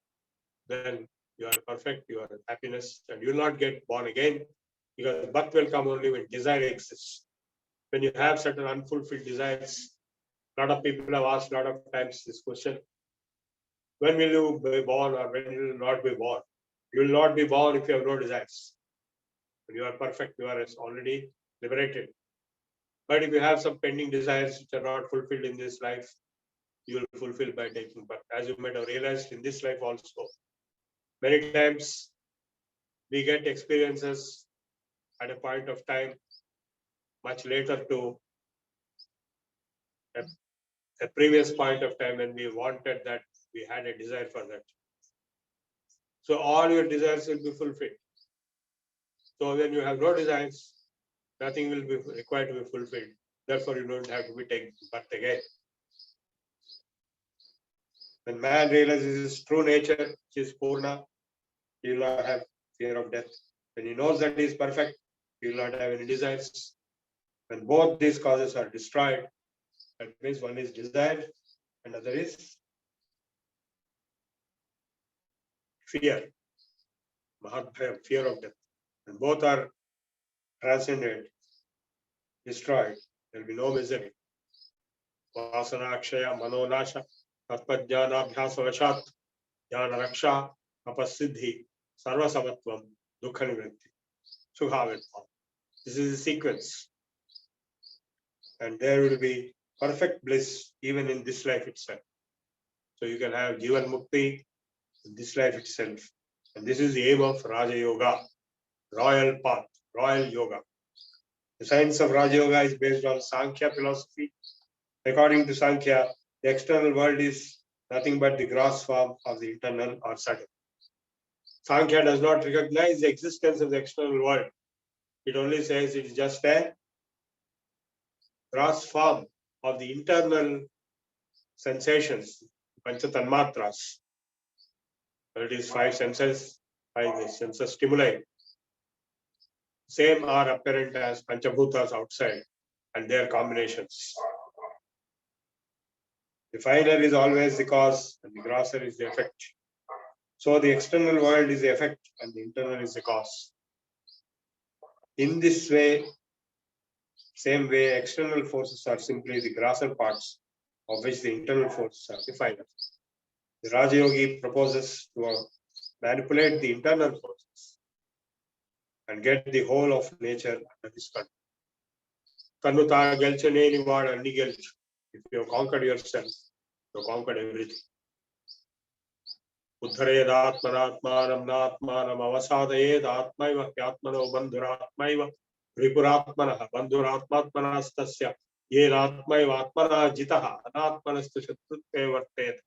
then you are perfect, you are in happiness, and you will not get born again because birth will come only when desire exists. When you have certain unfulfilled desires, a lot of people have asked a lot of times this question: when will you be born or when will you not be born? You will not be born if you have no desires. When you are perfect, you are already liberated. But if you have some pending desires which are not fulfilled in this life, you will fulfill by taking birth. As you might have realized in this life also, many times we get experiences at a point of time much later to a previous point of time when we wanted that, we had a desire for that. So all your desires will be fulfilled. So when you have no desires, nothing will be required to be fulfilled. Therefore, you don't have to be taken birth again. When man realizes his true nature, which is Purna, he will not have fear of death. When he knows that he is perfect, he will not have any desires. When both these causes are destroyed, that means one is desire and other is fear, Mahabhayam, fear of death. When both are transcended, destroyed, there will be no misery. Vasana Akshaya, Manonasha, Tatpajnana Abhyasavashat, Jnana Raksha, Tapasiddhi, Sarva Samatvam, Dukha Nivritti, Sukhavetvam. This is the sequence. And there will be perfect bliss even in this life itself. So you can have Jivan Mukti in this life itself. And this is the aim of Raja Yoga, royal path, royal yoga. The science of Raja Yoga is based on Sankhya philosophy. According to Sankhya, the external world is nothing but the gross form of the internal or subtle. Sankhya does not recognize the existence of the external world. It only says it is just a gross form of the internal sensations, panchatanmatras. It is 5 senses, 5 senses stimuli. Same are apparent as panchabhutas outside and their combinations. The finer is always the cause and the grosser is the effect. So the external world is the effect and the internal is the cause. In this way, same way, external forces are simply the grosser parts of which the internal forces are the finer. The Raja Yogi proposes to manipulate the internal forces and get the whole of nature under his control. Kanuta gelchaneni vaad anni gelchu. If you have conquered yourself, you have conquered everything. Uddharedatmanatmanam natmanam avasadayed atmaiva hyatmano bandhuratmaiva ripuratmanah bandhuratmatmanastasya yenatmaiva atmana jitaha anatmanastu shatrutve vartet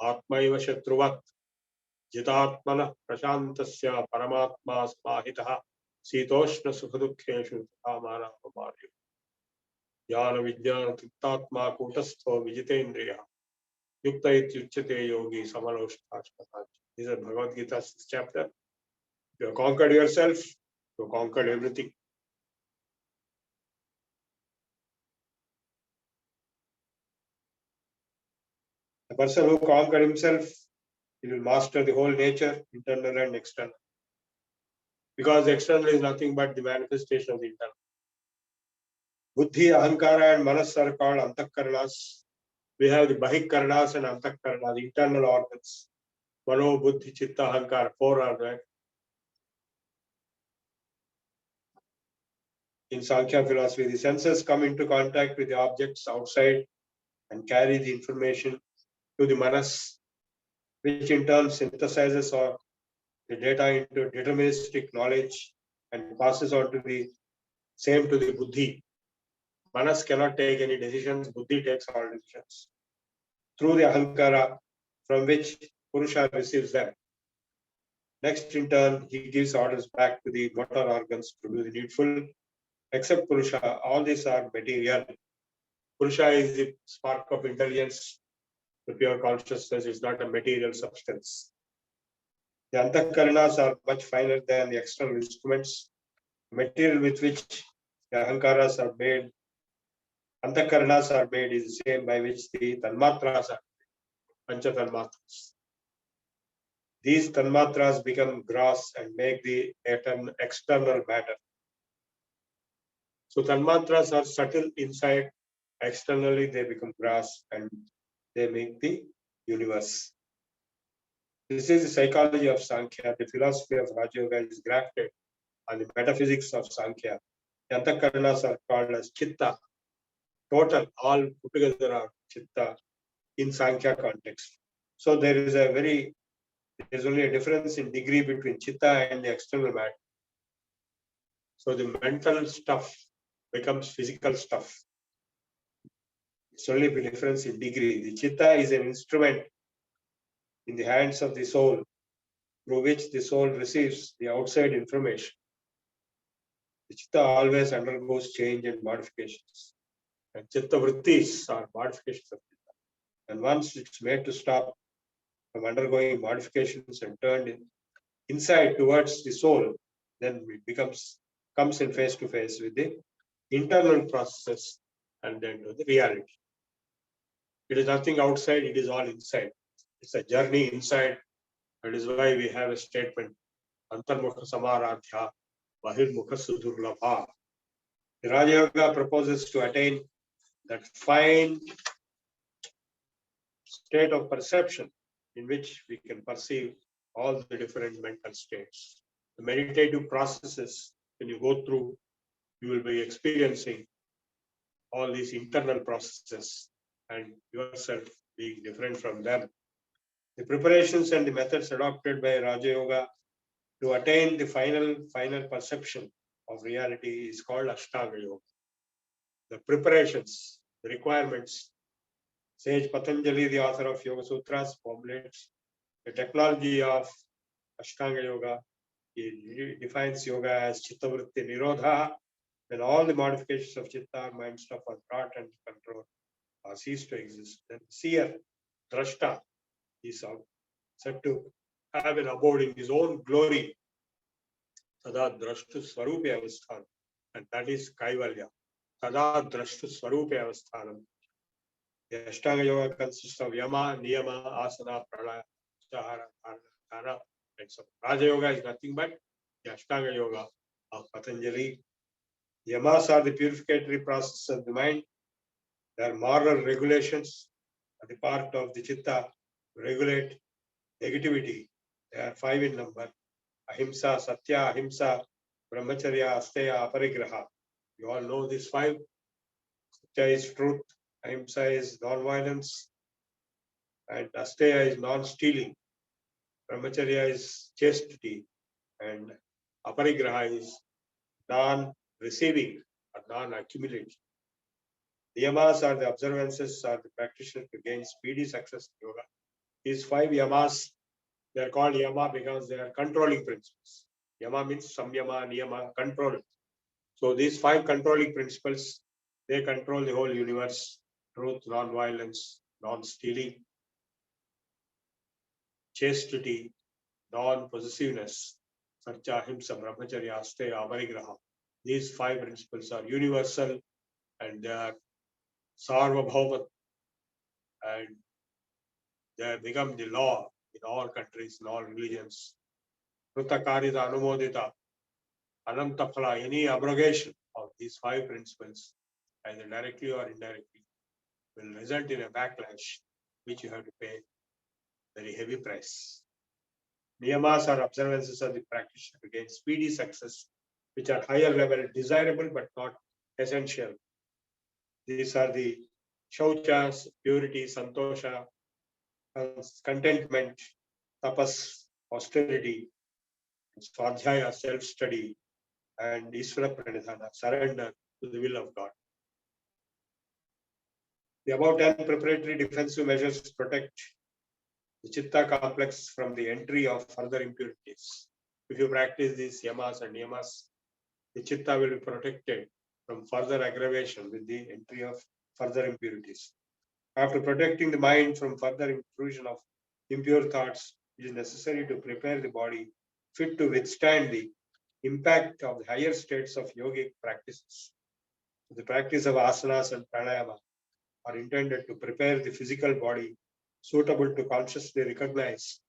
atmaiva shatruvat jitatmanah prashantasya paramatma smahitaha sitoshna sukhadukheshu amana pamaryo jnana vijnana triptatma kutastho vijitendriya Yukta ityuchyate yogi samaloshthashpata. This is Bhagavad Gita 6th chapter. You have conquered yourself, you have conquered everything. The person who conquered himself, he will master the whole nature, internal and external. Because the external is nothing but the manifestation of the internal. Buddhi, Ahankara and Manas are called Antakaranas. We have the Bahikaranas and Antakarana, the internal organs. Mano, Buddhi, Chitta, Ahankara, 4 are there. In Sankhya philosophy, the senses come into contact with the objects outside and carry the information to the Manas, which in turn synthesizes or the data into deterministic knowledge and passes on to the same to the Buddhi. Manas cannot take any decisions, Buddhi takes all decisions. Through the Ahankara, from which Purusha receives them. Next, in turn, he gives orders back to the motor organs to do the needful. Except Purusha, all these are material. Purusha is the spark of intelligence. The pure consciousness is not a material substance. The Antakaranas are much finer than the external instruments. The material with which the Ahankaras are made, Antakaranas are made is the same by which the Tanmatras are made, Pancha Tanmatras. These Tanmatras become gross and make the external matter. So Tanmatras are subtle inside, externally they become gross and they make the universe. This is the psychology of Sankhya. The philosophy of Raja Yoga is grafted on the metaphysics of Sankhya. The Antakaranas are called as Chitta. Total, all put together are Chitta in Sankhya context. So there is only a difference in degree between Chitta and the external matter. So the mental stuff becomes physical stuff. It's only a difference in degree. The Chitta is an instrument in the hands of the soul, through which the soul receives the outside information. The Chitta always undergoes change and modifications. And Chitta Vrittis are modifications of Chitta. And once it's made to stop from undergoing modifications and turned inside towards the soul, then it comes in face to face with the internal processes and then to the reality. It is nothing outside, it is all inside. It's a journey inside. That is why we have a statement, Antarmukha Samaradhya, Bahirmukha Sudurlabha. The Raja Yoga proposes to attain that fine state of perception in which we can perceive all the different mental states. The meditative processes, when you go through, you will be experiencing all these internal processes and yourself being different from them. The preparations and the methods adopted by Raja Yoga to attain the final perception of reality is called Ashtanga Yoga. The preparations, the requirements, Sage Patanjali, the author of Yoga Sutras, formulates the technology of Ashtanga Yoga. He defines yoga as Chittavritti Nirodha, when all the modifications of Chitta, mind, stuff are brought and control or cease to exist. Then seer, Drashta, is said to have an abode in his own glory. Tada Drashtu Swarupe Avasthan, and that is Kaivalya. Tada Drashtu Swarupe Avasthanam. The Ashtanga Yoga consists of Yama, Niyama, Asana, Pranayama, Chahara, Dharana, and so Raja Yoga is nothing but the Ashtanga Yoga of Patanjali. Yamas are the purificatory process of the mind. They are moral regulations on the part of the Chitta to regulate negativity. They are 5 in number. Ahimsa, Satya, Ahimsa, Brahmacharya, Asteya, Aparigraha. You all know these 5. Satya is truth. Ahimsa is non-violence. And Asteya is non-stealing. Brahmacharya is chastity. And Aparigraha is non-receiving or non-accumulating. Yamas are the observances or the practitioner to gain speedy success in yoga. These 5 yamas, they are called yama because they are controlling principles. Yama means samyama, niyama, control. So these 5 controlling principles, they control the whole universe: truth, non-violence, non-stealing, chastity, non-possessiveness, satya, ahimsa, brahmacharya, asteya, aparigraha. These 5 principles are universal and they are sarvabhauma, and They have become the law in all countries, in all religions. Krutakarita Anumodita, Anantaphala, any abrogation of these 5 principles, either directly or indirectly, will result in a backlash, which you have to pay very heavy price. Niyamas are observances of the practitioner to gain speedy success, which are higher level, desirable but not essential. These are the shauchas, purity, santosha, contentment, tapas, austerity, swadhyaya, self-study, and Ishvara Pranidhana, surrender to the will of God. The above 10 preparatory defensive measures protect the chitta complex from the entry of further impurities. If you practice these yamas and niyamas, the chitta will be protected from further aggravation with the entry of further impurities. After protecting the mind from further intrusion of impure thoughts, it is necessary to prepare the body fit to withstand the impact of the higher states of yogic practices. The practice of asanas and pranayama are intended to prepare the physical body suitable to consciously recognize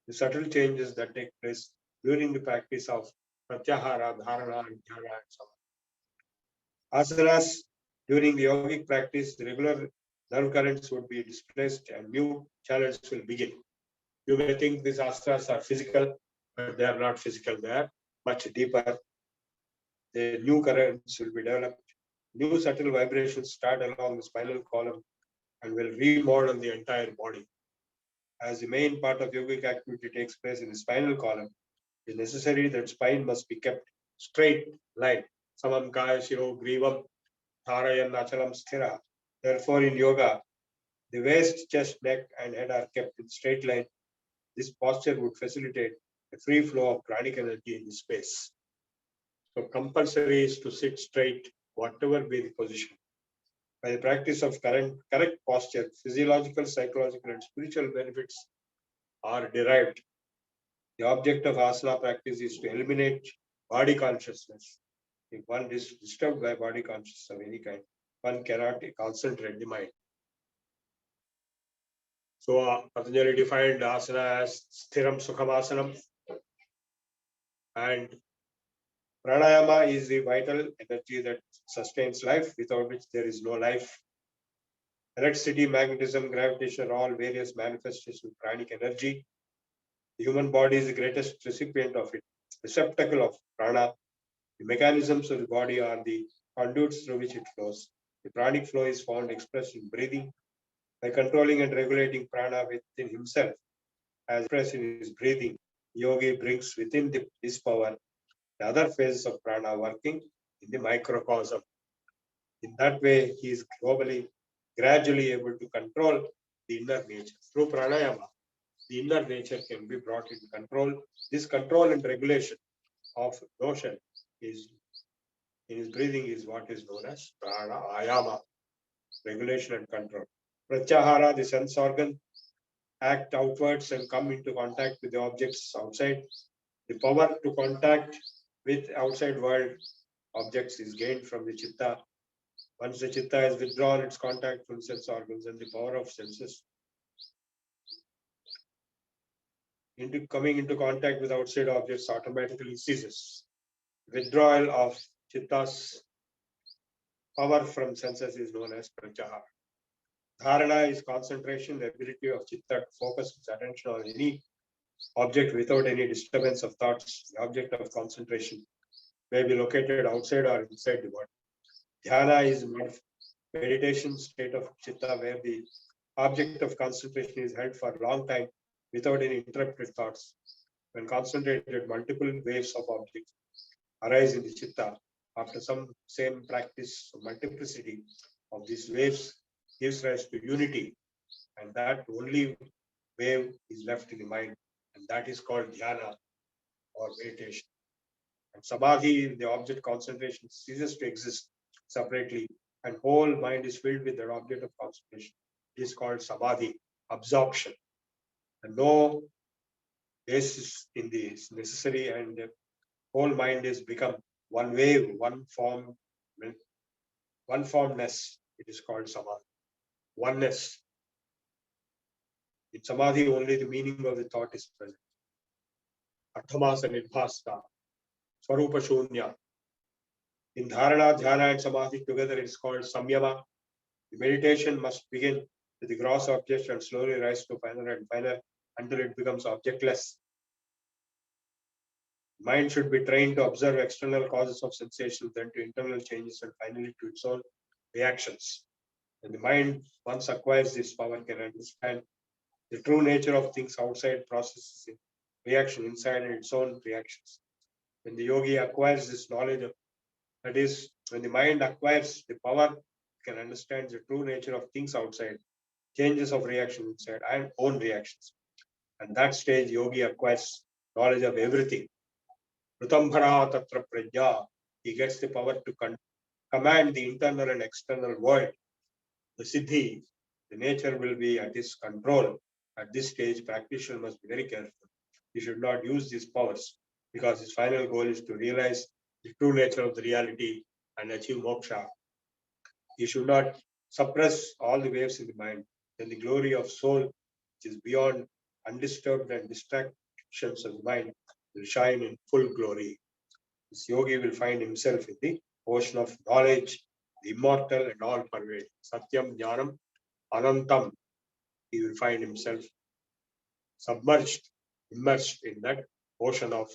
the subtle changes that take place during the practice of pratyahara, dharana, and dhyana, and so on. Asanas, during the yogic practice, the regular nerve currents would be displaced and new channels will begin. You may think these asanas are physical, but they are not physical. They are much deeper. The new currents will be developed. New subtle vibrations start along the spinal column and will remodel the entire body. As the main part of yogic activity takes place in the spinal column, it is necessary that spine must be kept straight line. Samam kaya shiro grivam dharayan achalam sthira. Therefore, in yoga, the waist, chest, neck, and head are kept in straight line. This posture would facilitate a free flow of pranic energy in the space. So compulsory is to sit straight, whatever be the position. By the practice of correct posture, physiological, psychological, and spiritual benefits are derived. The object of asana practice is to eliminate body consciousness. If one is disturbed by body consciousness of any kind, one cannot concentrate the mind. So Patanjali defined asana as sthiram sukham asanam, and pranayama is the vital energy that sustains life, without which there is no life. Electricity, magnetism, gravitation are all various manifestations of pranic energy. The human body is the greatest recipient of it, receptacle of prana. The mechanisms of the body are the conduits through which it flows. The pranic flow is found expressed in breathing. By controlling and regulating prana within himself, as expressed in his breathing, yogi brings within this power the other phases of prana working in the microcosm. In that way, he is gradually able to control the inner nature. Through pranayama, the inner nature can be brought into control. This control and regulation of notion is in his breathing is what is known as prana ayama, regulation and control. Pratyahara, the sense organ, act outwards and come into contact with the objects outside. The power to contact with outside world objects is gained from the chitta. Once the chitta is withdrawn its contact from sense organs, and the power of senses coming into contact with outside objects automatically ceases. Withdrawal of chitta's power from senses is known as pratyahara. Dharana is concentration, the ability of chitta to focus its attention on any object without any disturbance of thoughts. The object of concentration may be located outside or inside the body. Dhyana is meditation state of chitta where the object of concentration is held for a long time without any interrupted thoughts. When concentrated, multiple waves of objects arise in the chitta. After some same practice, multiplicity of these waves gives rise to unity, and that only wave is left in the mind, and that is called dhyana or meditation. And samadhi, the object concentration, ceases to exist separately, and whole mind is filled with the object of concentration. It is called samadhi, absorption. And no basis in this necessary, and the whole mind is become one wave, one formness. It is called samadhi, oneness. In Samadhi, only the meaning of the thought is present. Arthamasa Nidbhasta, Swarupa Shunya. In Dharana, Dhyana, and Samadhi together, it is called Samyama. The meditation must begin with the gross object and slowly rise to finer and finer until it becomes objectless. Mind should be trained to observe external causes of sensation, then to internal changes, and finally to its own reactions. When the mind once acquires this power, can understand the true nature of things outside, processes in reaction inside, and its own reactions. When the yogi acquires this knowledge, that is, when the mind acquires the power, it can understand the true nature of things outside, changes of reaction inside, and own reactions. At that stage, yogi acquires knowledge of everything. Rutambhara tatra prajna. He gets the power to command the internal and external world. The siddhi, the nature will be at his control. At this stage, practitioner must be very careful. He should not use these powers because his final goal is to realize the true nature of the reality and achieve moksha. He should not suppress all the waves in the mind. Then the glory of soul, which is beyond undisturbed and distractions of the mind, will shine in full glory. This yogi will find himself in the ocean of knowledge, the immortal and all pervading. Satyam Jnanam Anantam. He will find himself submerged, immersed in that ocean of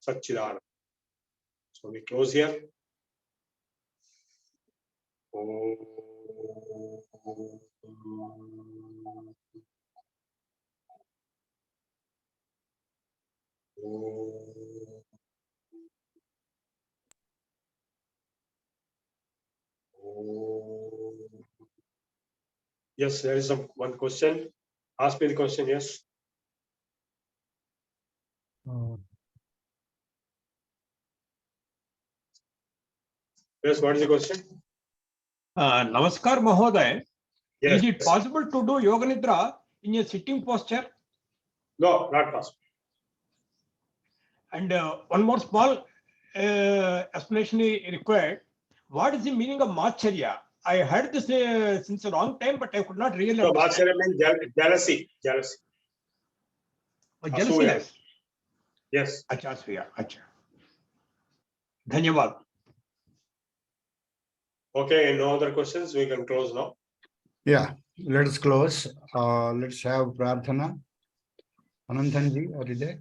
Satchidananda. So we close here. Yes, there is one question. Ask me the question, yes. Yes, what is the question? Namaskar Mahoday. Yes. Is it possible to do Yoga Nidra in a sitting posture? No, not possible. And one more small explanation is required. What is the meaning of Macharya? I heard this since a long time, but I could not really So, understand. Macharya means jealousy. Jealousy. Jealousiness. Yes. Acha, Asuya. Acha. Dhanyavad. Okay, no other questions. We can close now. Yeah, let us close. Let's have Prarthana. Ananthanji, are you there?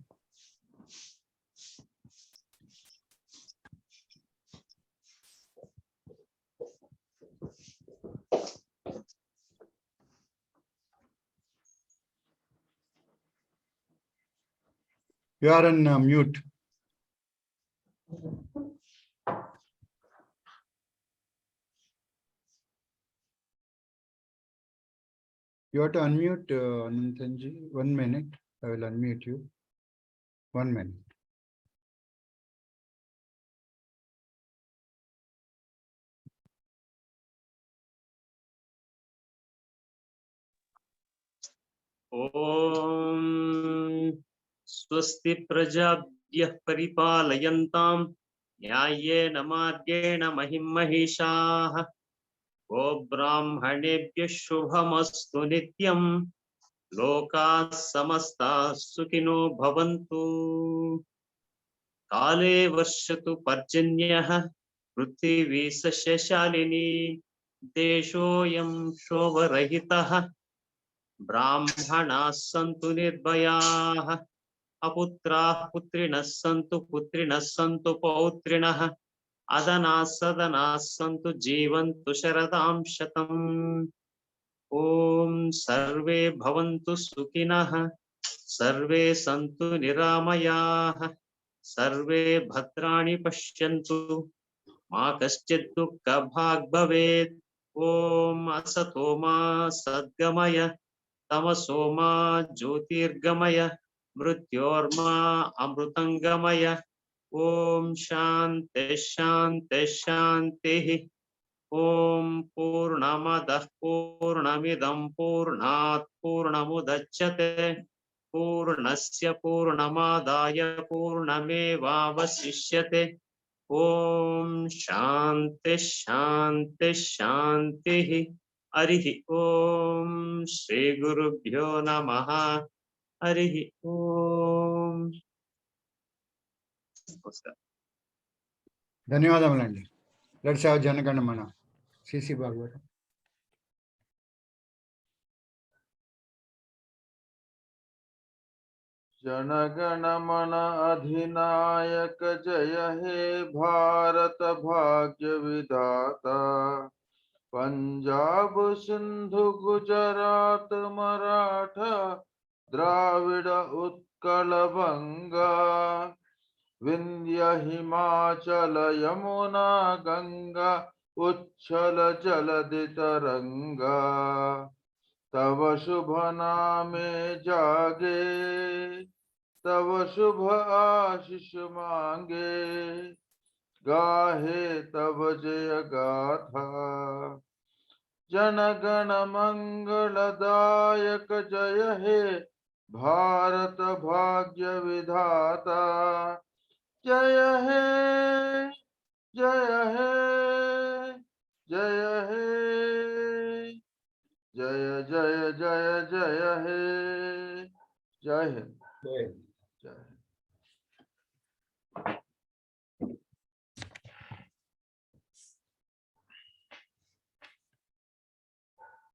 You are on mute. You have to unmute Ananthanji. 1 minute. I will unmute you. 1 minute. Om Swasti Prajabhyah Paripalayantam Nyayena Margena Mahim Mahishah Go Brahmanebhyah Shubhamastu Nityam Loka Samasta Sukhino Bhavantu Kale Varshatu Parjanyah Prithvi Sashashalini Deshoyam Shovarahitah Brahmanas santu nirbhayah aputrah putrinas santu pautrinah adanas sadanas santu jivantu sharadam shatam Om sarve bhavantu sukhinah sarve santu niramayah sarve bhadrani pashyantu ma kaschid dukkha bhag bhavet Om asato ma sadgamaya Tamasoma Jyotirgamaya Mrityorma Amrutangamaya Om Shanti Shanti Shanti Om Purnamadah Purnamidam Purnat Purnamudachyate Purnasya Purnamadaya Purnamevavasishyate Om Shanti Shanti Shanti हरिः ओम श्री गुरुभ्यो नमः हरिः ओम नमस्कार ధన్యవాదములండి. Let's have Janaganamana. CC Babu గారు. जनगण मन अधिनायक जय हे भारत भाग्य विधाता पंजाब सिंधु गुजरात मराठा द्राविड उत्कल बंगा विंध्य हिमाचल यमुना गंगा उच्छल जलधि तरंगा तव शुभ नामे जागे तव शुभ आशीष मांगे गाहे तव जय गाथा जनगण मंगलदायक जय हे भारत भाग्य विधाता जय हे जय हे जय हे जय जय जय जय हे जय हिंद जय हिंद।